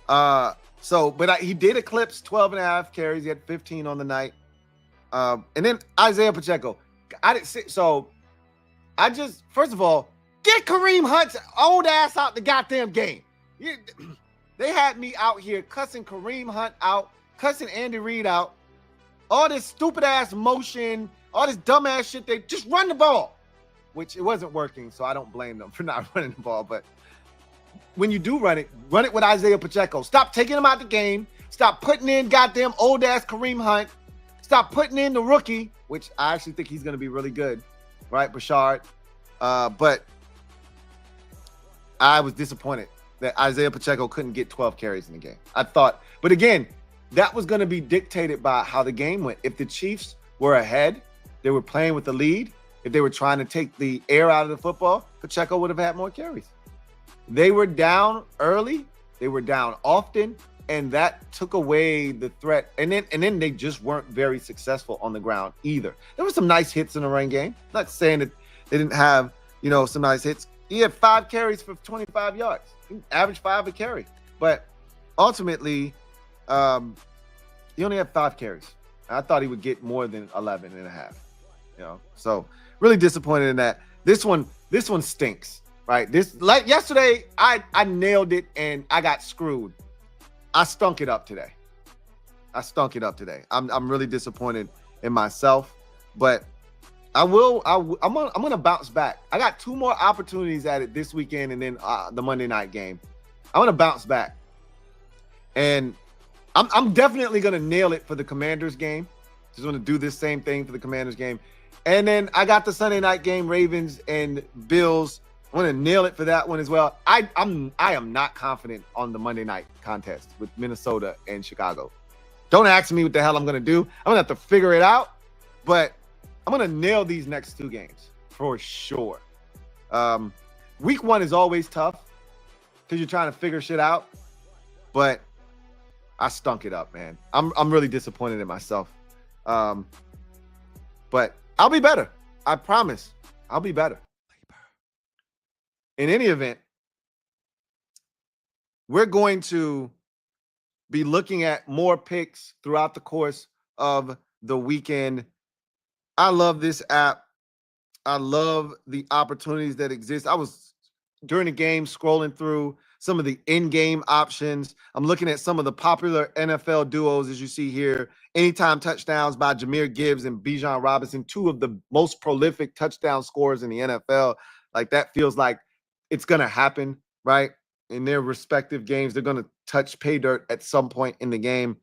He did eclipse 12.5 carries. He had 15 on the night. And then Isaiah Pacheco. First of all, get Kareem Hunt's old ass out the goddamn game. They had me out here cussing Kareem Hunt out, cussing Andy Reid out. All this stupid ass motion, all this dumb ass shit. They just run the ball, which it wasn't working. So I don't blame them for not running the ball. But when you do run it with Isaiah Pacheco. Stop taking him out the game. Stop putting in goddamn old ass Kareem Hunt. Stop putting in the rookie, which I actually think he's going to be really good, right, Bashard. But I was disappointed that Isaiah Pacheco couldn't get 12 carries in the game. I thought, but again, that was going to be dictated by how the game went. If the Chiefs were ahead, they were playing with the lead. If they were trying to take the air out of the football, Pacheco would have had more carries. They were down early. They were down often, and that took away the threat. And then they just weren't very successful on the ground either. There were some nice hits in the run game. Not saying that they didn't have, some nice hits. He had 5 carries for 25 yards. He averaged 5 a carry. But ultimately, he only had 5 carries. I thought he would get more than 11 and a half. So really disappointed in that. This one stinks, right? Like yesterday, I nailed it and I got screwed. I stunk it up today. I'm really disappointed in myself, but I'm gonna bounce back. I got 2 more opportunities at it this weekend, and then the Monday night game. I'm gonna bounce back, and I'm definitely gonna nail it for the Commanders game. Just want to do this same thing for the Commanders game, and then I got the Sunday night game, Ravens and Bills. I want to nail it for that one as well. I am not confident on the Monday night contest with Minnesota and Chicago. Don't ask me what the hell I'm gonna do. I'm gonna have to figure it out, but I'm going to nail these next 2 games for sure. Week 1 is always tough because you're trying to figure shit out, but I stunk it up, man. I'm really disappointed in myself. But I'll be better. I promise. I'll be better. In any event, we're going to be looking at more picks throughout the course of the weekend. I love this app. I love the opportunities that exist. I was during the game scrolling through some of the in-game options. I'm looking at some of the popular NFL duos, as you see here. Anytime touchdowns by Jahmyr Gibbs and Bijan Robinson, two of the most prolific touchdown scorers in the NFL. Like, that feels like it's going to happen, right? In their respective games, they're going to touch pay dirt at some point in the game.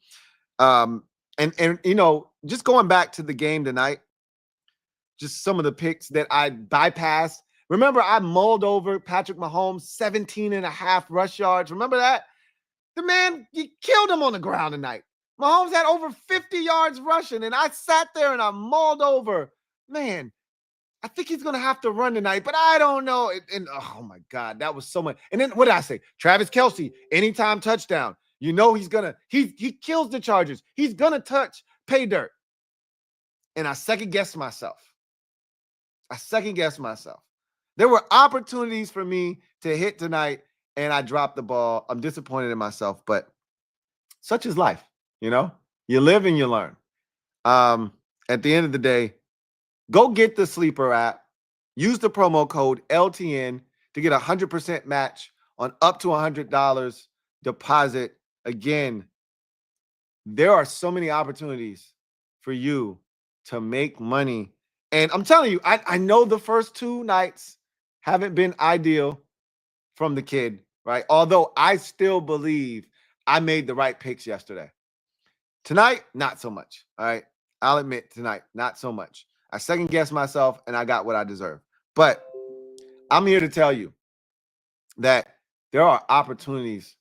And you know, just going back to the game tonight, just some of the picks that I bypassed. Remember, I mulled over Patrick Mahomes, 17.5 rush yards. Remember that? The man, you killed him on the ground tonight. Mahomes had over 50 yards rushing, and I sat there and I mulled over. Man, I think he's going to have to run tonight, but I don't know. And oh, my God, that was so much. And then what did I say? Travis Kelce, anytime touchdown. You know he's going to – he kills the Chargers. He's going to touch pay dirt. And I second-guessed myself. There were opportunities for me to hit tonight, and I dropped the ball. I'm disappointed in myself, but such is life, you know? You live and you learn. At the end of the day, go get the Sleeper app. Use the promo code LTN to get a 100% match on up to $100 deposit. Again, there are so many opportunities for you to make money. And I'm telling you, I know the first two nights haven't been ideal from the kid, right? Although I still believe I made the right picks yesterday. Tonight, not so much, all right? I'll admit tonight, not so much. I second-guessed myself, and I got what I deserve. But I'm here to tell you that there are opportunities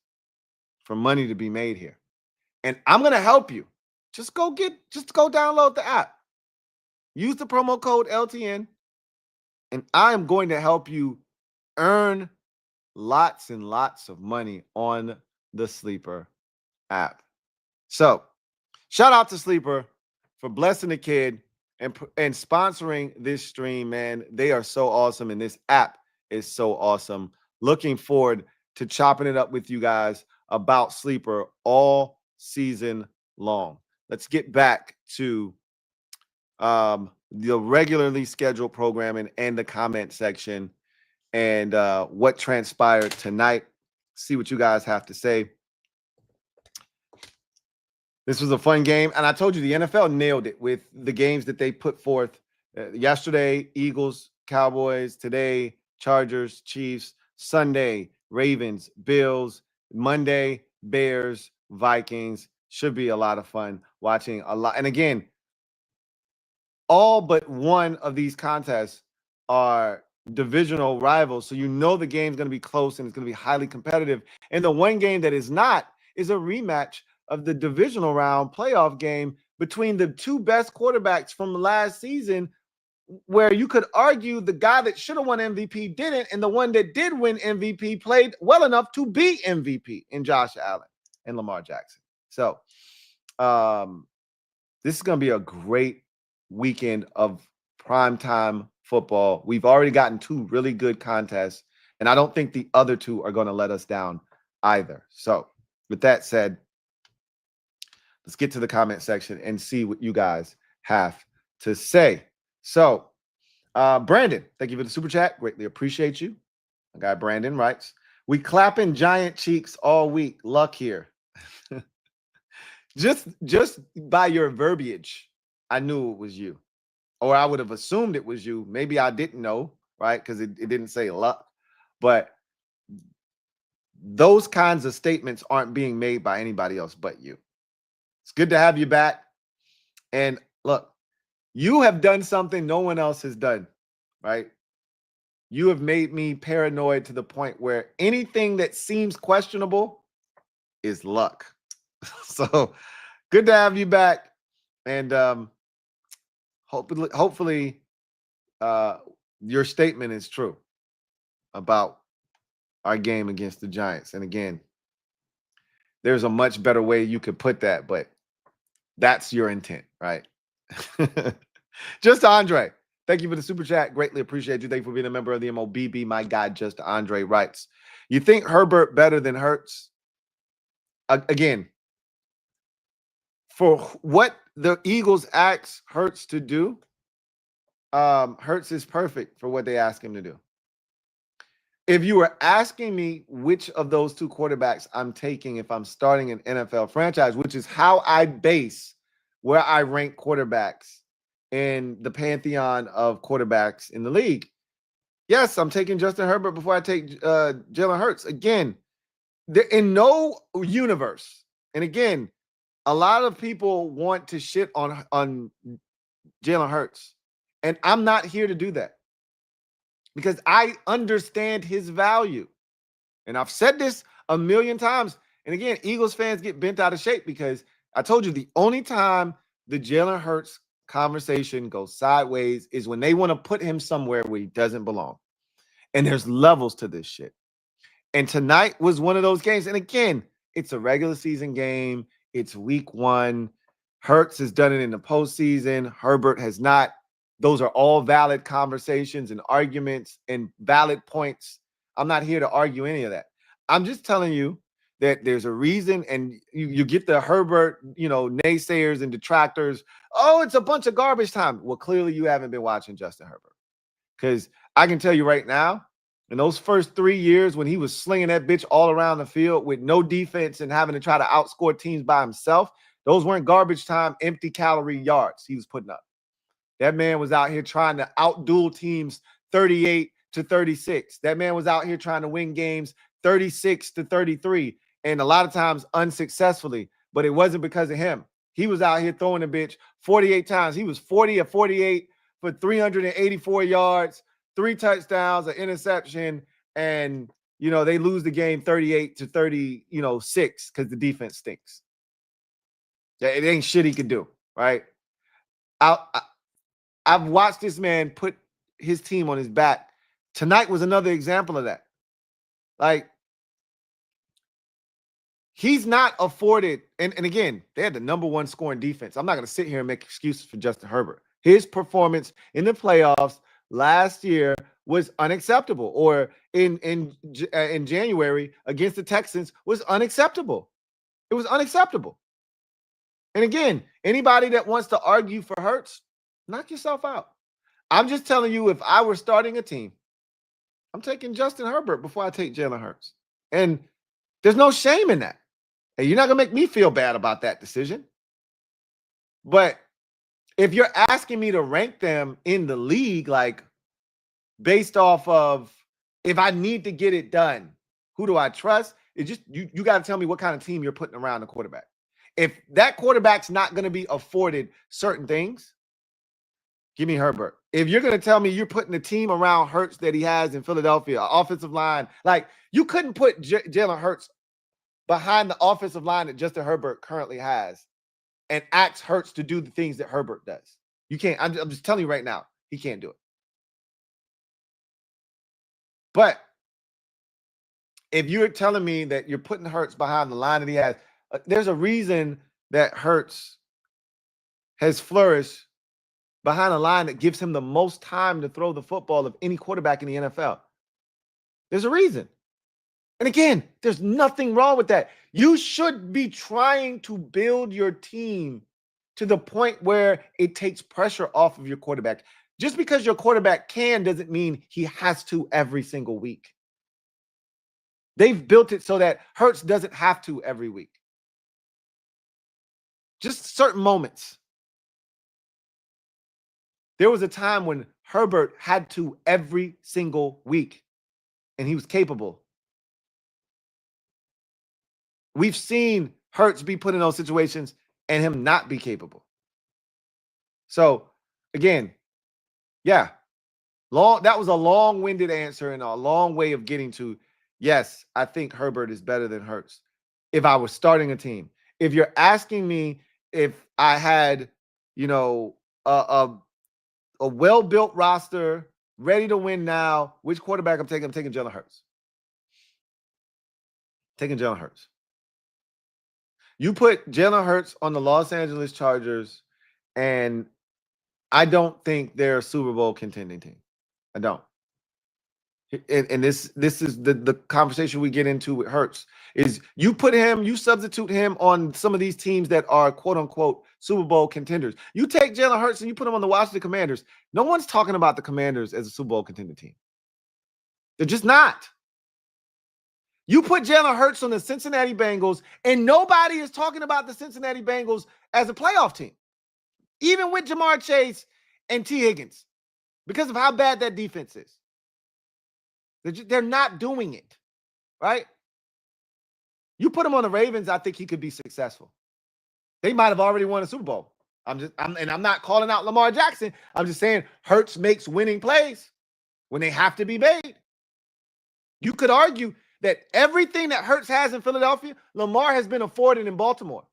for money to be made here. And I'm going to help you. Just go download the app. Use the promo code LTN, and I am going to help you earn lots and lots of money on the Sleeper app. So, shout out to Sleeper for blessing the kid and sponsoring this stream, man. They are so awesome, and this app is so awesome. Looking forward to chopping it up with you guys about Sleeper all season long. Let's get back to the regularly scheduled programming and the comment section and what transpired tonight. See what you guys have to say. This was a fun game, and I told you the NFL nailed it with the games that they put forth. Yesterday, Eagles, Cowboys. Today, Chargers, Chiefs. Sunday, Ravens, Bills. Monday, Bears, Vikings. Should be a lot of fun watching a lot. And again, all but one of these contests are divisional rivals, so you know the game's going to be close and it's going to be highly competitive. And the one game that is not is a rematch of the divisional round playoff game between the two best quarterbacks from last season, where you could argue the guy that should have won MVP didn't, and the one that did win MVP played well enough to be MVP in Josh Allen and Lamar Jackson. So this is going to be a great weekend of primetime football. We've already gotten two really good contests, and I don't think the other two are going to let us down either. So with that said, let's get to the comment section and see what you guys have to say. So Brandon, thank you for the super chat. Greatly appreciate you. My guy Brandon writes, we clapping giant cheeks all week. Luck here. just by your verbiage, I knew it was you, or I would have assumed it was you. Maybe I didn't know, right? Because it didn't say luck. But those kinds of statements aren't being made by anybody else but you. It's good to have you back. And look, you have done something no one else has done, right? You have made me paranoid to the point where anything that seems questionable is luck. So good to have you back. And hopefully your statement is true about our game against the Giants. And again, there's a much better way you could put that, but that's your intent, right? Just Andre, thank you for the super chat. Greatly appreciate you. Thank you for being a member of the MOBB. My guy, Just Andre writes, you think Herbert better than Hurts? Again, for what the Eagles asked Hurts to do, Hurts is perfect for what they ask him to do. If you were asking me which of those two quarterbacks I'm taking if I'm starting an NFL franchise, which is how I base where I rank quarterbacks in the pantheon of quarterbacks in the league, yes, I'm taking Justin Herbert before I take Jalen Hurts. Again, in no universe, and again, a lot of people want to shit on Jalen Hurts, and I'm not here to do that because I understand his value. And I've said this a million times. And again, Eagles fans get bent out of shape because I told you the only time the Jalen Hurts conversation goes sideways is when they want to put him somewhere where he doesn't belong. And there's levels to this shit. And tonight was one of those games. And again, it's a regular season game. It's week 1. Hurts has done it in the postseason. Herbert has not. Those are all valid conversations and arguments and valid points. I'm not here to argue any of that. I'm just telling you that there's a reason, and you get the Herbert, naysayers and detractors. Oh, it's a bunch of garbage time. Well, clearly you haven't been watching Justin Herbert, because I can tell you right now, in those first 3 years when he was slinging that bitch all around the field with no defense and having to try to outscore teams by himself, those weren't garbage time, empty calorie yards he was putting up. That man was out here trying to outduel teams 38-36. That man was out here trying to win games 36-33, and a lot of times unsuccessfully, but it wasn't because of him. He was out here throwing the bitch 48 times. He was 40 of 48 for 384 yards, 3 touchdowns, an interception, and they lose the game 38-36 because the defense stinks. It ain't shit he could do, right? I've watched this man put his team on his back. Tonight was another example of that. Like, he's not afforded, and again, they had the #1 scoring defense. I'm not going to sit here and make excuses for Justin Herbert. His performance in the playoffs last year was unacceptable, or in January against the Texans was unacceptable. It was unacceptable. And again, anybody that wants to argue for Hurts, knock yourself out. I'm just telling you, if I were starting a team, I'm taking Justin Herbert before I take Jalen Hurts. And there's no shame in that. And you're not going to make me feel bad about that decision. But if you're asking me to rank them in the league, like based off of if I need to get it done, who do I trust? It just you got to tell me what kind of team you're putting around the quarterback. If that quarterback's not going to be afforded certain things, give me Herbert. If you're going to tell me you're putting the team around Hurts that he has in Philadelphia, offensive line, like you couldn't put Jalen Hurts behind the offensive line that Justin Herbert currently has and ask Hurts to do the things that Herbert does. You can't. I'm just telling you right now, he can't do it. But if you're telling me that you're putting Hurts behind the line that he has, there's a reason that Hurts has flourished behind a line that gives him the most time to throw the football of any quarterback in the NFL. There's a reason. And again, there's nothing wrong with that. You should be trying to build your team to the point where it takes pressure off of your quarterback. Just because your quarterback can doesn't mean he has to every single week. They've built it so that Hurts doesn't have to every week. Just certain moments. There was a time when Herbert had to every single week, and he was capable. We've seen Hurts be put in those situations and him not be capable. So, again, yeah, that was a long-winded answer and a long way of getting to, yes, I think Herbert is better than Hurts if I was starting a team. If you're asking me if I had, a well-built roster, ready to win now, which quarterback I'm taking Jalen Hurts. Taking Jalen Hurts. You put Jalen Hurts on the Los Angeles Chargers, and I don't think they're a Super Bowl contending team. I don't. And this is the conversation we get into with Hurts, is you put him, you substitute him on some of these teams that are quote unquote Super Bowl contenders. You take Jalen Hurts and you put him on the Washington Commanders. No one's talking about the Commanders as a Super Bowl contender team. They're just not. You put Jalen Hurts on the Cincinnati Bengals, and nobody is talking about the Cincinnati Bengals as a playoff team, even with Jamar Chase and T. Higgins, because of how bad that defense is. They're not doing it, right? You put him on the Ravens, I think he could be successful. They might have already won a Super Bowl. I'm not calling out Lamar Jackson. I'm just saying Hurts makes winning plays when they have to be made. You could argue that everything that Hurts has in Philadelphia, Lamar has been afforded in Baltimore,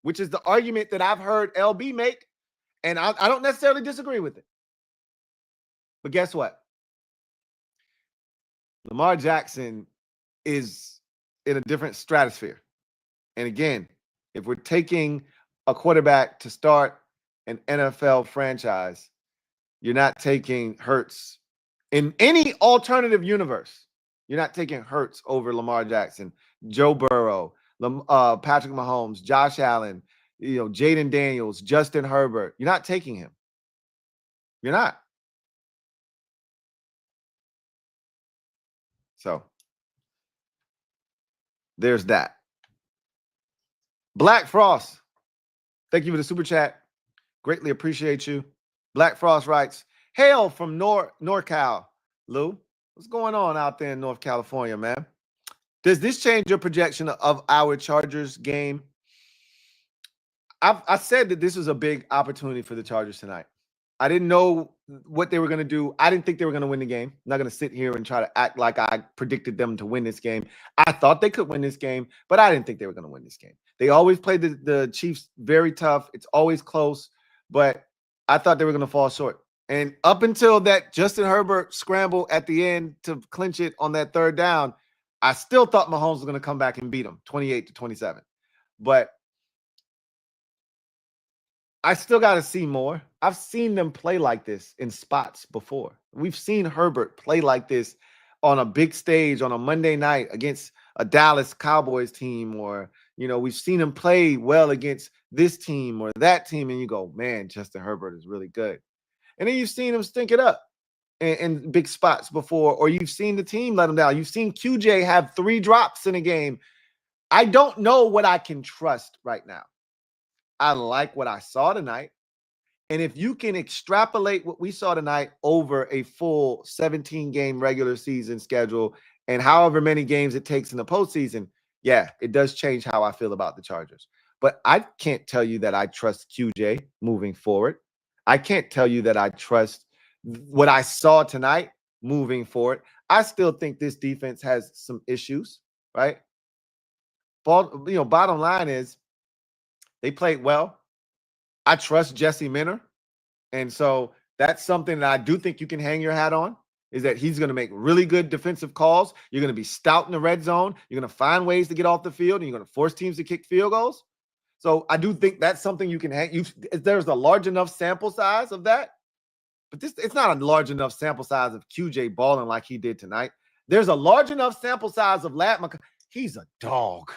which is the argument that I've heard LB make, and I don't necessarily disagree with it. But guess what? Lamar Jackson is in a different stratosphere. And again, if we're taking a quarterback to start an NFL franchise, you're not taking Hurts in any alternative universe. You're not taking Hurts over Lamar Jackson, Joe Burrow, Patrick Mahomes, Josh Allen, Jaden Daniels, Justin Herbert. You're not taking him. You're not. So there's that. Black Frost, thank you for the super chat. Greatly appreciate you. Black Frost writes, hail from NorCal. Lou, what's going on out there in North California, man? Does this change your projection of our Chargers game? I said that this was a big opportunity for the Chargers tonight. I didn't know what they were going to do. I didn't think they were going to win the game. I'm not going to sit here and try to act like I predicted them to win this game. I thought they could win this game, but I didn't think they were going to win this game. They always play the Chiefs very tough. It's always close, but I thought they were going to fall short. And up until that Justin Herbert scramble at the end to clinch it on that third down, I still thought Mahomes was going to come back and beat them 28-27. But I still got to see more. I've seen them play like this in spots before. We've seen Herbert play like this on a big stage on a Monday night against a Dallas Cowboys team, or, we've seen him play well against this team or that team, and you go, man, Justin Herbert is really good. And then you've seen him stink it up in big spots before, or you've seen the team let him down. You've seen QJ have 3 drops in a game. I don't know what I can trust right now. I like what I saw tonight. And if you can extrapolate what we saw tonight over a full 17-game regular season schedule and however many games it takes in the postseason, yeah, it does change how I feel about the Chargers. But I can't tell you that I trust QJ moving forward. I can't tell you that I trust what I saw tonight moving forward. I still think this defense has some issues, right? Bottom line is, they played well. I trust Jesse Minter. And so that's something that I do think you can hang your hat on, is that he's going to make really good defensive calls. You're going to be stout in the red zone. You're going to find ways to get off the field, and you're going to force teams to kick field goals. So I do think that's something you can hang. There's a large enough sample size of that. But it's not a large enough sample size of QJ balling like he did tonight. There's a large enough sample size of Ladd McConkey. He's a dog.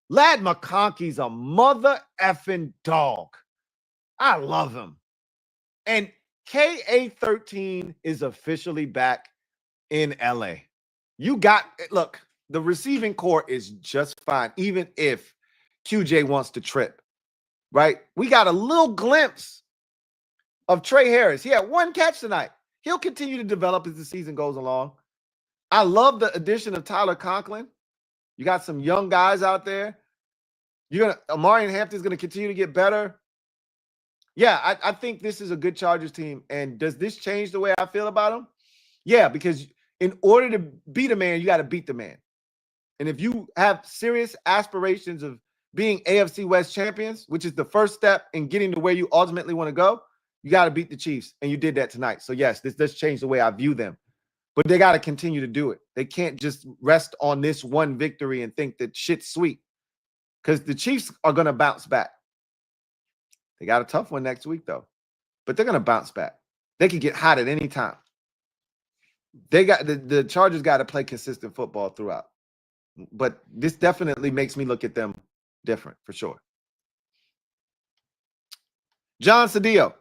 Ladd McConkey's a mother effing dog. I love him. And KA13 is officially back in LA. Look, the receiving core is just fine, even if QJ wants to trip, right? We got a little glimpse of Trey Harris. He had 1 catch tonight. He'll continue to develop as the season goes along. I love the addition of Tyler Conklin. You got some young guys out there. Amari Hampton's going to continue to get better. Yeah, I think this is a good Chargers team. And does this change the way I feel about them? Yeah, because in order to beat a man, you got to beat the man. And if you have serious aspirations of being AFC West champions, which is the first step in getting to where you ultimately want to go, you got to beat the Chiefs. And you did that tonight. So yes, this does change the way I view them. But they got to continue to do it. They can't just rest on this one victory and think that shit's sweet. Because the Chiefs are going to bounce back. They got a tough one next week, though. But they're going to bounce back. They can get hot at any time. They got the Chargers got to play consistent football throughout. But this definitely makes me look at them different for sure. John Cedillo,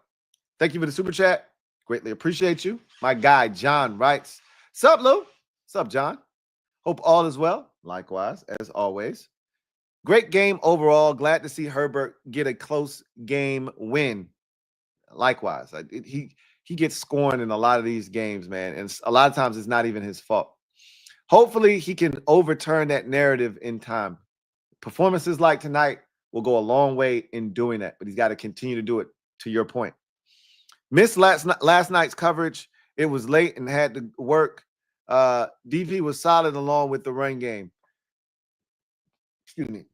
thank you for the super chat. Greatly appreciate you. My guy John writes, "Sup, Lou? Sup, John? Hope all is well. Likewise, as always. Great game overall. Glad to see Herbert get a close game win. Likewise, he gets scoring in a lot of these games, man, and a lot of times it's not even his fault. Hopefully, he can overturn that narrative in time. Performances like tonight will go a long way in doing that, but he's got to continue to do it, to your point. Missed last night's coverage. It was late and had to work. DP was solid along with the run game. Excuse me.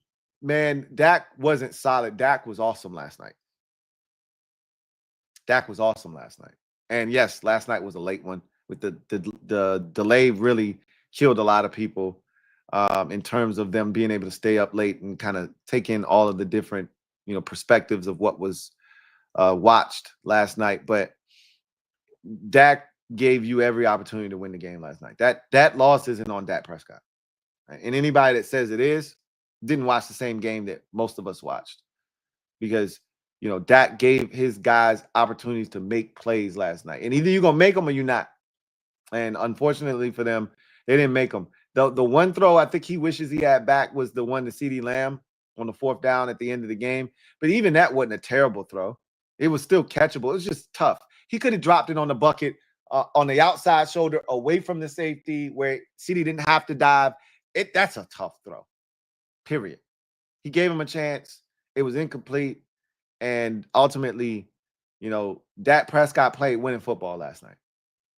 Man, Dak wasn't solid. Dak was awesome last night. And yes, last night was a late one. With the delay really killed a lot of people in terms of them being able to stay up late and kind of take in all of the different, perspectives of what was watched last night. But Dak gave you every opportunity to win the game last night. That loss isn't on Dak Prescott. Right? And anybody that says it is didn't watch the same game that most of us watched, because Dak gave his guys opportunities to make plays last night, and either you're gonna make them or you're not. And unfortunately for them, they didn't make them. The one throw I think he wishes he had back was the one to CeeDee Lamb on the 4th down at the end of the game. But even that wasn't a terrible throw. It was still catchable. It was just tough. He could have dropped it on the bucket on the outside shoulder away from the safety where CeeDee didn't have to dive. That's a tough throw, period. He gave him a chance. It was incomplete. And ultimately, Dak Prescott played winning football last night.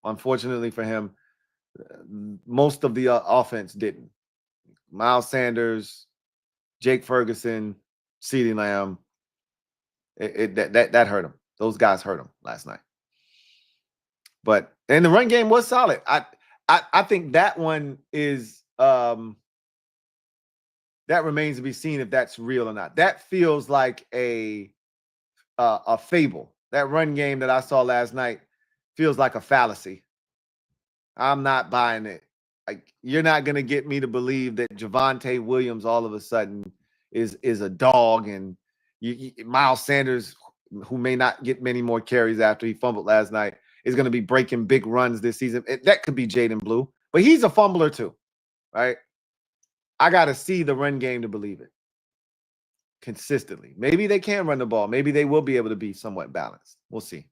Unfortunately for him, most of the offense didn't. Miles Sanders, Jake Ferguson, CeeDee Lamb, that hurt him. Those guys hurt him last night. And the run game was solid. I think that one is that remains to be seen if that's real or not. That feels like a fable. That run game that I saw last night feels like a fallacy. I'm not buying it. Like, you're not going to get me to believe that Javonte Williams all of a sudden is a dog, and Miles Sanders, who may not get many more carries after he fumbled last night, is going to be breaking big runs this season. That could be Jaden Blue, but he's a fumbler too, right? I got to see the run game to believe it consistently. Maybe they can run the ball. Maybe they will be able to be somewhat balanced. We'll see.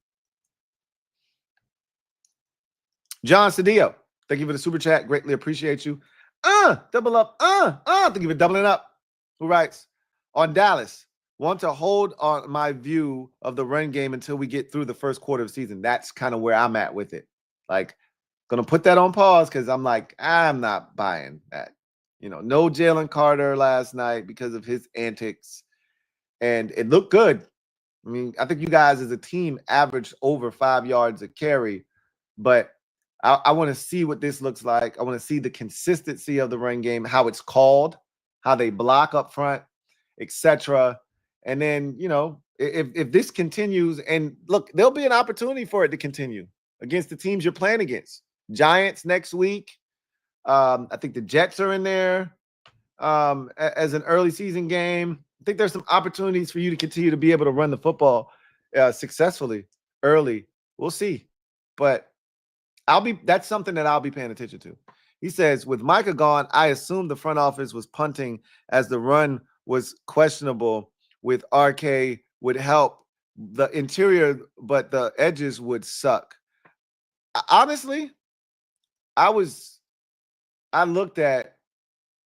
John Cedillo, thank you for the super chat. Greatly appreciate you. Double up. Thank you for doubling up. Who writes, on Dallas, want to hold on my view of the run game until we get through the first quarter of the season. That's kind of where I'm at with it. Like, going to put that on pause because I'm like, I'm not buying that. No Jalen Carter last night because of his antics. And it looked good. I mean, I think you guys as a team averaged over 5 yards a carry. But I want to see what this looks like. I want to see the consistency of the run game, how it's called, how they block up front, etc. And then, if this continues, and look, there'll be an opportunity for it to continue against the teams you're playing against. Giants next week. I think the Jets are in there as an early season game. I think there's some opportunities for you to continue to be able to run the football successfully early. We'll see. But that's something that I'll be paying attention to. He says, with Micah gone, I assumed the front office was punting as the run was questionable. With RK would help the interior, but the edges would suck. Honestly, I looked at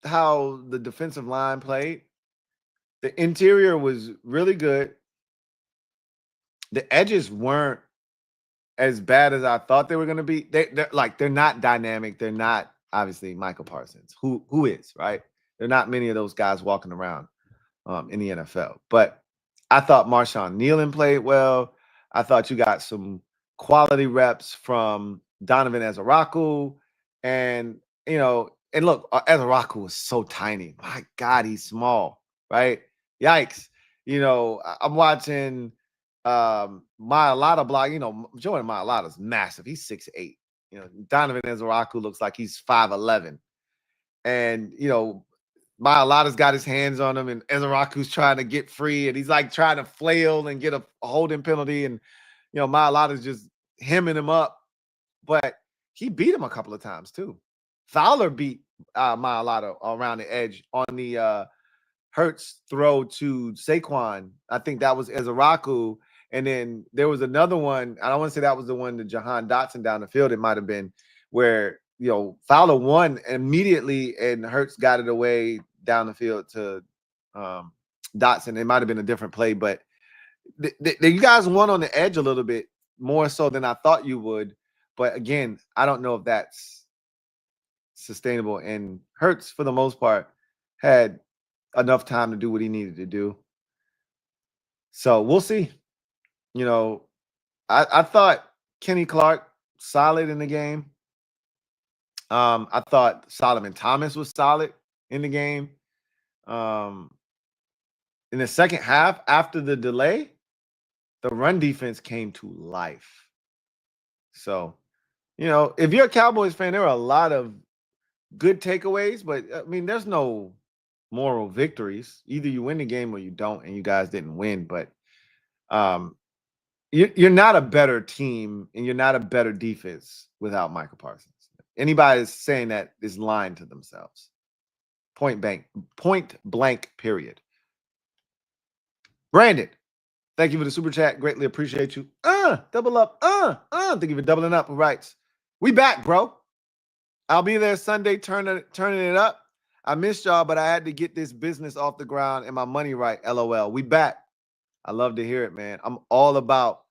how the defensive line played. The interior was really good. The edges weren't as bad as I thought they were going to be. They're not dynamic. They're not obviously Michael Parsons, who is, right? There are not many of those guys walking around in the NFL. But I thought Marshawn Nealon played well. I thought you got some quality reps from Donovan Ezeraku. And look, Ezeraku is so tiny. My God, he's small, right? Yikes. I'm watching Mailata block. Jordan Mailata's massive. He's 6'8". Donovan Ezeraku looks like he's 5'11", and Mailata's got his hands on him, and Ezeraku's trying to get free, and he's like trying to flail and get a holding penalty, and Mailata's just hemming him up, but he beat him a couple of times too. Fowler beat Mailata around the edge on the Hurts throw to Saquon. I think that was Ezeraku. And then there was another one. I don't want to say that was the one to Jahan Dotson down the field. It might have been where, Fowler won immediately and Hurts got it away down the field to Dotson. It might have been a different play, but you guys won on the edge a little bit more so than I thought you would. But again, I don't know if that's sustainable. And Hurts, for the most part, had enough time to do what he needed to do. So we'll see. I thought Kenny Clark solid in the game. I thought Solomon Thomas was solid in the game. In the second half, after the delay, the run defense came to life. So, if you're a Cowboys fan, there are a lot of good takeaways, but I mean, there's no moral victories. Either you win the game or you don't, and you guys didn't win. But you're not a better team and you're not a better defense without Michael Parsons. Anybody that's saying that is lying to themselves. Point blank, period. Brandon, thank you for the super chat. Greatly appreciate you. Double up. Thank you for doubling up. Right. We back, bro. I'll be there Sunday turning it up. I missed y'all, but I had to get this business off the ground and my money right. LOL. We back. I love to hear it, man. I'm all about,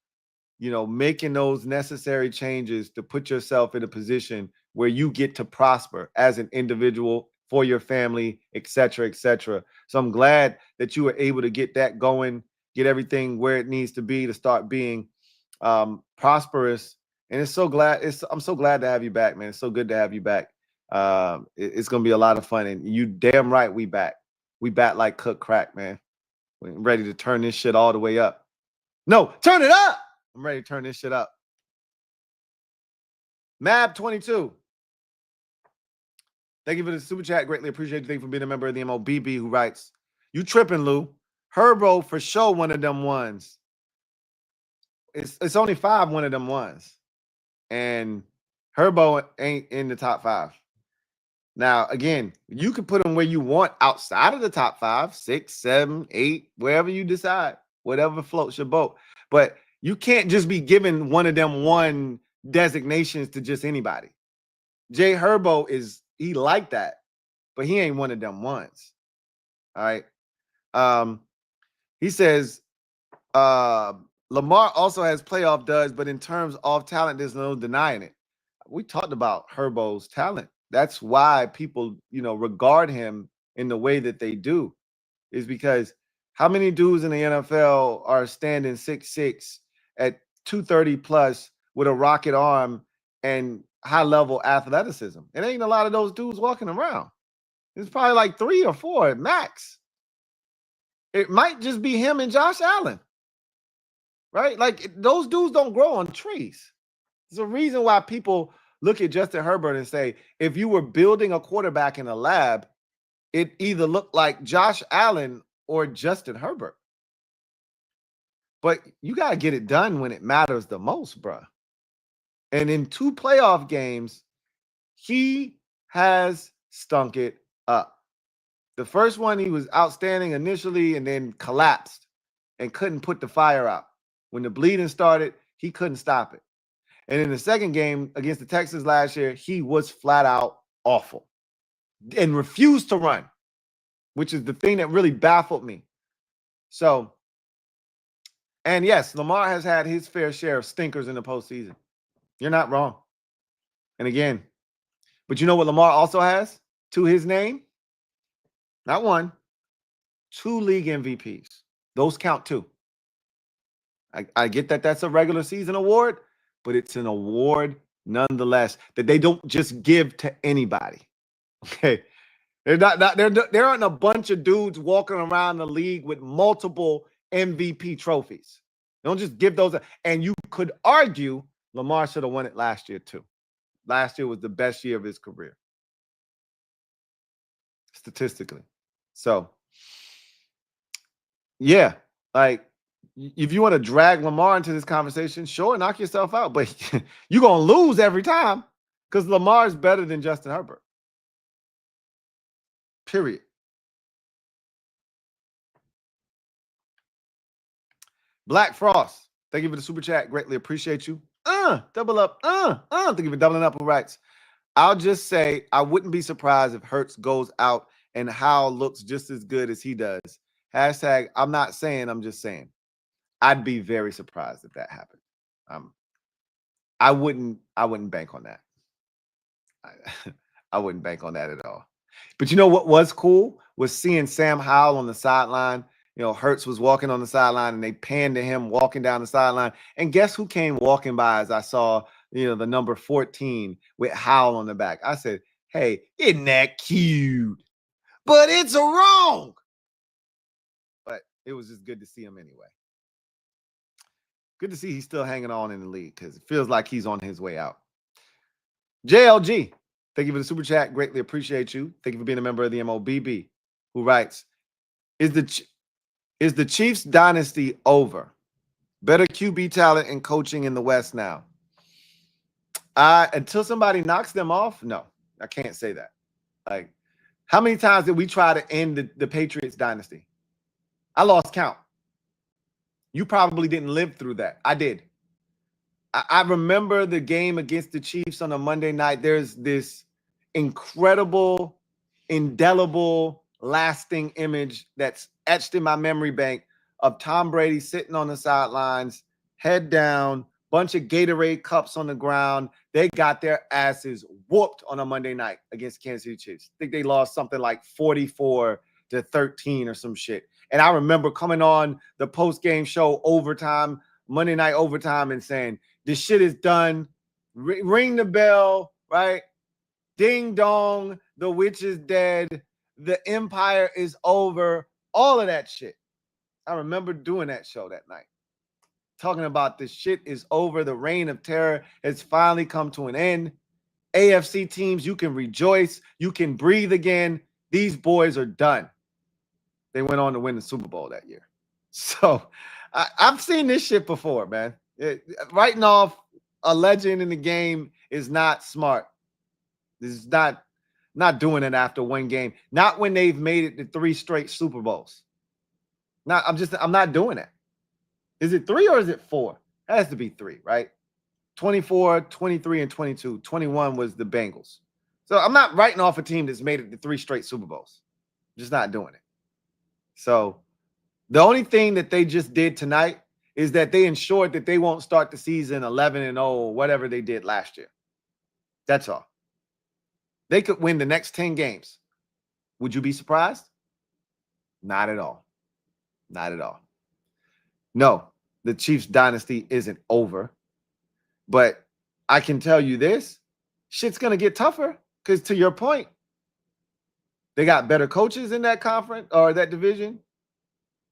making those necessary changes to put yourself in a position where you get to prosper as an individual, for your family, et cetera, et cetera. So I'm glad that you were able to get that going, get everything where it needs to be to start being prosperous. And I'm so glad to have you back, man. It's so good to have you back. It's going to be a lot of fun. And you damn right we back. We back like cook crack, man. We're ready to turn this shit all the way up. No, turn it up. I'm ready to turn this shit up. Mab22. Thank you for the super chat. Greatly appreciate you. Thank you for being a member of the MOBB, who writes, you tripping, Lou. Herbert for sure one of them ones. It's only 5 one of them ones. And Herbert ain't in the top 5. Now, again, you can put him where you want outside of the top 5, 6, 7, 8, wherever you decide, whatever floats your boat. But you can't just be giving one of them one designations to just anybody. Jay Herbert he like that, but he ain't one of them ones. All right. He says, Lamar also has playoff duds, but in terms of talent, there's no denying it. We talked about Herbo's talent. That's why people, regard him in the way that they do, is because how many dudes in the NFL are standing 6'6" at 230 plus with a rocket arm and high level athleticism? It ain't a lot of those dudes walking around. It's probably like 3 or 4 at max. It might just be him and Josh Allen, right? Like, those dudes don't grow on trees. There's a reason why people look at Justin Herbert and say, if you were building a quarterback in a lab, it either looked like Josh Allen or Justin Herbert. But you got to get it done when it matters the most, bruh. And in 2 playoff games, he has stunk it up. The first one, he was outstanding initially and then collapsed and couldn't put the fire out. When the bleeding started, he couldn't stop it. And in the second game against the Texans last year, he was flat out awful and refused to run, which is the thing that really baffled me. So, and yes, Lamar has had his fair share of stinkers in the postseason. You're not wrong. And again, but you know what Lamar also has to his name? Not 1, 2 league MVPs. Those count too. I get that that's a regular season award, but it's an award nonetheless that they don't just give to anybody. Okay. There aren't a bunch of dudes walking around the league with multiple MVP trophies. They don't just give those. And you could argue Lamar should have won it last year too. Last year was the best year of his career, statistically. So, yeah, like, if you want to drag Lamar into this conversation, sure, knock yourself out. But you're going to lose every time because Lamar is better than Justin Herbert. Period. Black Frost, thank you for the super chat. Greatly appreciate you. Double up. Thank you for doubling up. Who writes, I'll just say I wouldn't be surprised if Hurts goes out and Howell looks just as good as he does. Hashtag, I'm not saying, I'm just saying. I'd be very surprised if that happened. I wouldn't bank on that. I wouldn't bank on that at all. But you know what was cool was seeing Sam Howell on the sideline. You know, Hurts was walking on the sideline and they panned to him walking down the sideline. And guess who came walking by as I saw, the number 14 with Howell on the back? I said, hey, isn't that cute? But it's wrong. But it was just good to see him anyway. Good to see he's still hanging on in the league because it feels like he's on his way out. JLG, thank you for the super chat. Greatly appreciate you. Thank you for being a member of the MOBB. Who writes, is the Chiefs dynasty over? Better QB talent and coaching in the West now. Until somebody knocks them off, no, I can't say that. Like, how many times did we try to end the Patriots dynasty? I lost count. You probably didn't live through that. I did. I remember the game against the Chiefs on a Monday night. There's this incredible, indelible, lasting image that's etched in my memory bank of Tom Brady sitting on the sidelines, head down, bunch of Gatorade cups on the ground. They got their asses whooped on a Monday night against Kansas City Chiefs. I think they lost something like 44-13 or some shit. And I remember coming on the post-game show overtime, Monday night overtime, and saying, this shit is done. Ring the bell, right? Ding dong, the witch is dead. The empire is over. All of that shit. I remember doing that show that night. Talking about this shit is over. The reign of terror has finally come to an end. AFC teams, you can rejoice. You can breathe again. These boys are done. They went on to win the Super Bowl that year. So I've seen this shit before, man. Writing off a legend in the game is not smart. This is not doing it after one game. Not when they've made it to 3 straight Super Bowls. I'm not doing it. Is it 3 or is it 4? It has to be 3, right? 24, 23, and 22. 21 was the Bengals. So I'm not writing off a team that's made it to 3 straight Super Bowls. I'm just not doing it. So the only thing that they just did tonight is that they ensured that they won't start the season 11-0, whatever they did last year. That's all. They could win the next 10 games. Would you be surprised? Not at all. Not at all. No, the Chiefs dynasty isn't over. But I can tell you this, shit's going to get tougher because, to your point, they got better coaches in that conference or that division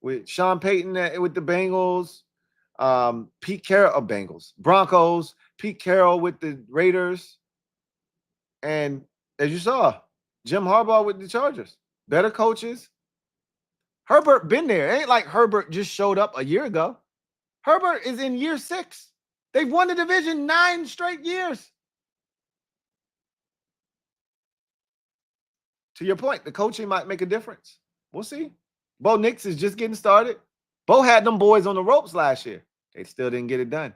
with Sean Payton with the Bengals, Pete Carroll of Bengals, Broncos, Pete Carroll with the Raiders. And as you saw, Jim Harbaugh with the Chargers. Better coaches. Herbert been there. It ain't like Herbert just showed up a year ago. Herbert is in year 6. They've won the division 9 straight years. To your point, the coaching might make a difference. We'll see. Bo Nix is just getting started. Bo had them boys on the ropes last year. They still didn't get it done.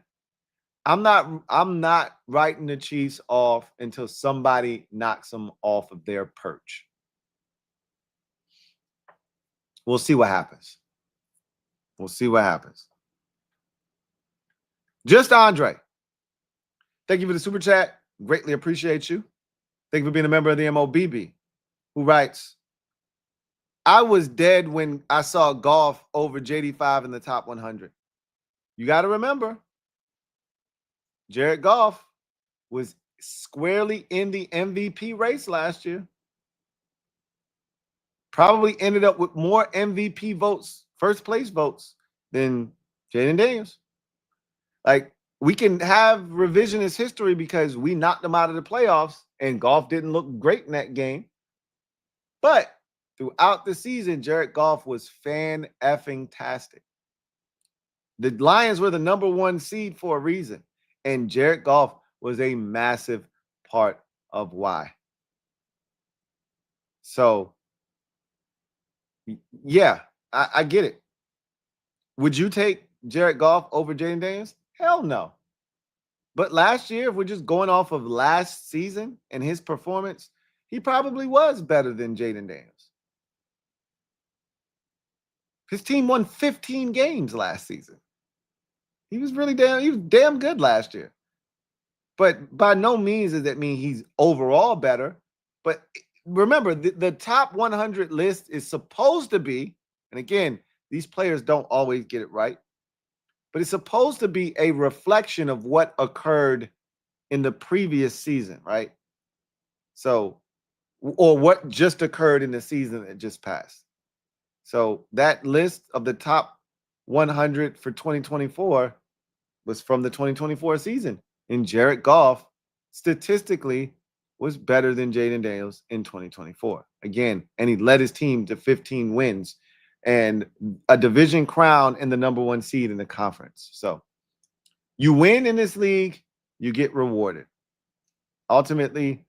I'm not writing the Chiefs off until somebody knocks them off of their perch. We'll see what happens. We'll see what happens. Just Andre, thank you for the super chat. Greatly appreciate you. Thank you for being a member of the MOBB. Who writes, I was dead when I saw Goff over JD5 in the top 100. You got to remember, Jared Goff was squarely in the MVP race last year. Probably ended up with more MVP votes, first place votes, than Jaden Daniels. Like, we can have revisionist history because we knocked them out of the playoffs and Goff didn't look great in that game. But throughout the season, Jared Goff was fan-effing-tastic. The Lions were the #1 seed for a reason, and Jared Goff was a massive part of why. So, yeah, I get it. Would you take Jared Goff over Jaden Daniels? Hell no. But last year, if we're just going off of last season and his performance, he probably was better than Jaden Daniels. His team won 15 games last season. He was damn good last year. But by no means does that mean he's overall better. But remember, the top 100 list is supposed to be, and again, these players don't always get it right, but it's supposed to be a reflection of what occurred in the previous season, right? So, or what just occurred in the season that just passed. So that list of the top 100 for 2024 was from the 2024 season. And Jared Goff statistically was better than Jaden Daniels in 2024. Again, and he led his team to 15 wins and a division crown and the #1 seed in the conference. So you win in this league, you get rewarded. Ultimately,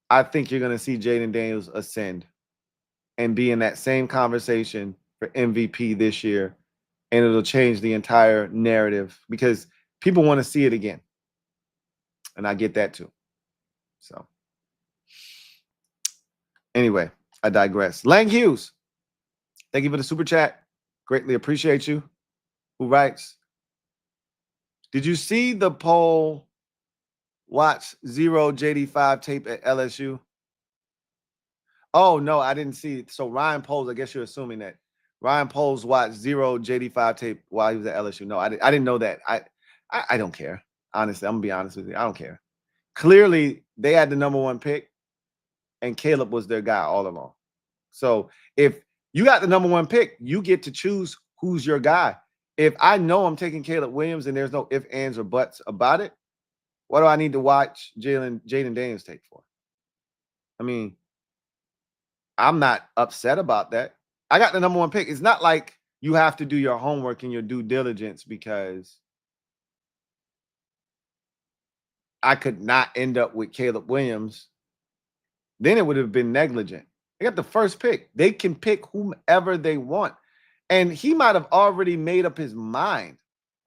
I think you're going to see Jaden Daniels ascend and be in that same conversation for MVP this year. And it'll change the entire narrative because people want to see it again. And I get that too. So anyway, I digress. Lang Hughes, thank you for the super chat. Greatly appreciate you. Who writes, did you see the poll, watch 0 JD5 tape at LSU? Oh, no, I didn't see it. So Ryan Poles, I guess you're assuming that Ryan Poles watched 0 JD5 tape while he was at LSU. No, I didn't know that. I don't care. Honestly, I'm going to be honest with you. I don't care. Clearly, they had the #1 pick, and Caleb was their guy all along. So if you got the #1 pick, you get to choose who's your guy. If I know I'm taking Caleb Williams and there's no ifs, ands, or buts about it, what do I need to watch Jaden Daniels take for? I mean, I'm not upset about that. I got the #1 pick. It's not like you have to do your homework and your due diligence because I could not end up with Caleb Williams. Then it would have been negligent. They got the first pick. They can pick whomever they want. And he might have already made up his mind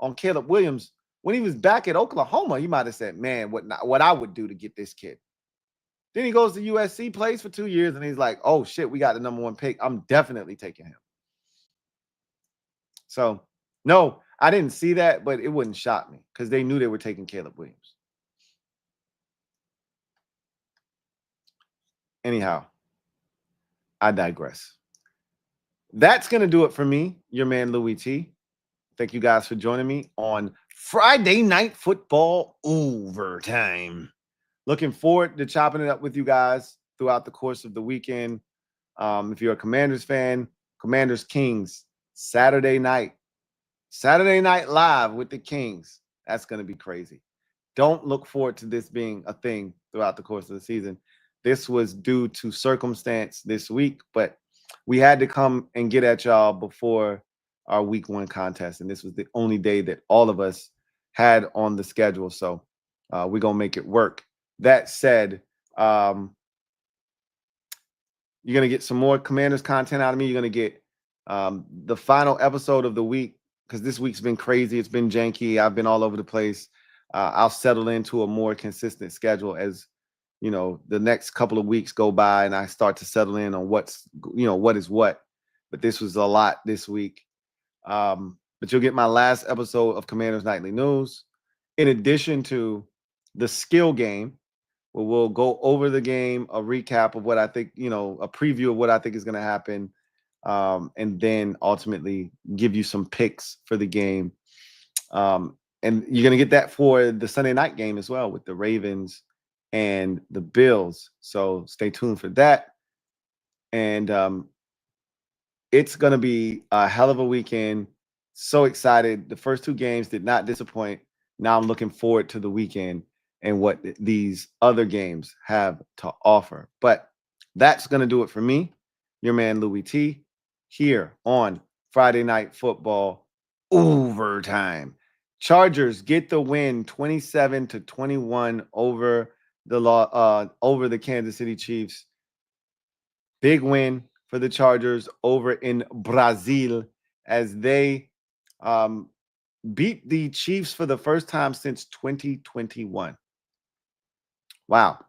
on Caleb Williams. When he was back at Oklahoma, he might have said, man, what I would do to get this kid. Then he goes to USC, plays for 2 years, and he's like, oh, shit, we got the #1 pick. I'm definitely taking him. So, no, I didn't see that, but it wouldn't shock me because they knew they were taking Caleb Williams. Anyhow, I digress. That's going to do it for me, your man Louie T. Thank you guys for joining me on Friday Night Football Overtime. Looking forward to chopping it up with you guys throughout the course of the weekend. If you're a Commanders fan, Commanders Kings, Saturday night live with the Kings. That's going to be crazy. Don't look forward to this being a thing throughout the course of the season. This was due to circumstance this week, but we had to come and get at y'all before our week 1 contest. And this was the only day that all of us had on the schedule. So we're going to make it work. That said, you're going to get some more Commanders content out of me. You're going to get the final episode of the week because this week's been crazy. It's been janky. I've been all over the place. I'll settle into a more consistent schedule as, you know, the next couple of weeks go by and I start to settle in on what is what. But this was a lot this week. But you'll get my last episode of Commanders Nightly News, in addition to the skill game, where we'll go over the game, a recap of what I think, a preview of what I think is going to happen, and then ultimately give you some picks for the game. And you're going to get that for the Sunday night game as well with the Ravens and the Bills. So stay tuned for that. And it's going to be a hell of a weekend. So excited. The first 2 games did not disappoint. Now I'm looking forward to the weekend and what these other games have to offer. But that's going to do it for me, your man Louie T, here on Friday Night Football Overtime. Chargers get the win 27-21 over the Kansas City Chiefs. Big win for the Chargers over in Brazil as they beat the Chiefs for the first time since 2021. Wow.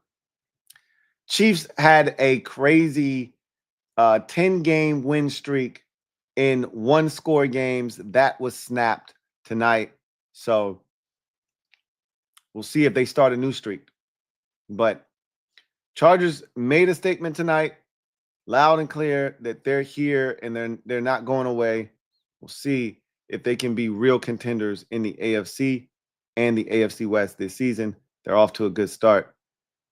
Chiefs had a crazy 10-game win streak in 1-score games. That was snapped tonight. So we'll see if they start a new streak. But Chargers made a statement tonight, loud and clear, that they're here and they're not going away. We'll see if they can be real contenders in the AFC and the AFC West this season. They're off to a good start.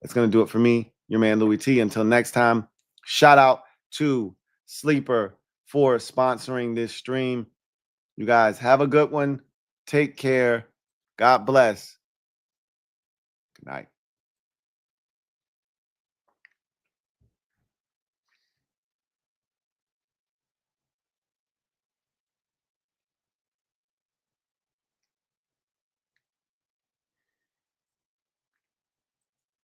That's going to do it for me, your man Louie T. Until next time, shout out to Sleeper for sponsoring this stream. You guys have a good one. Take care. God bless. Good night.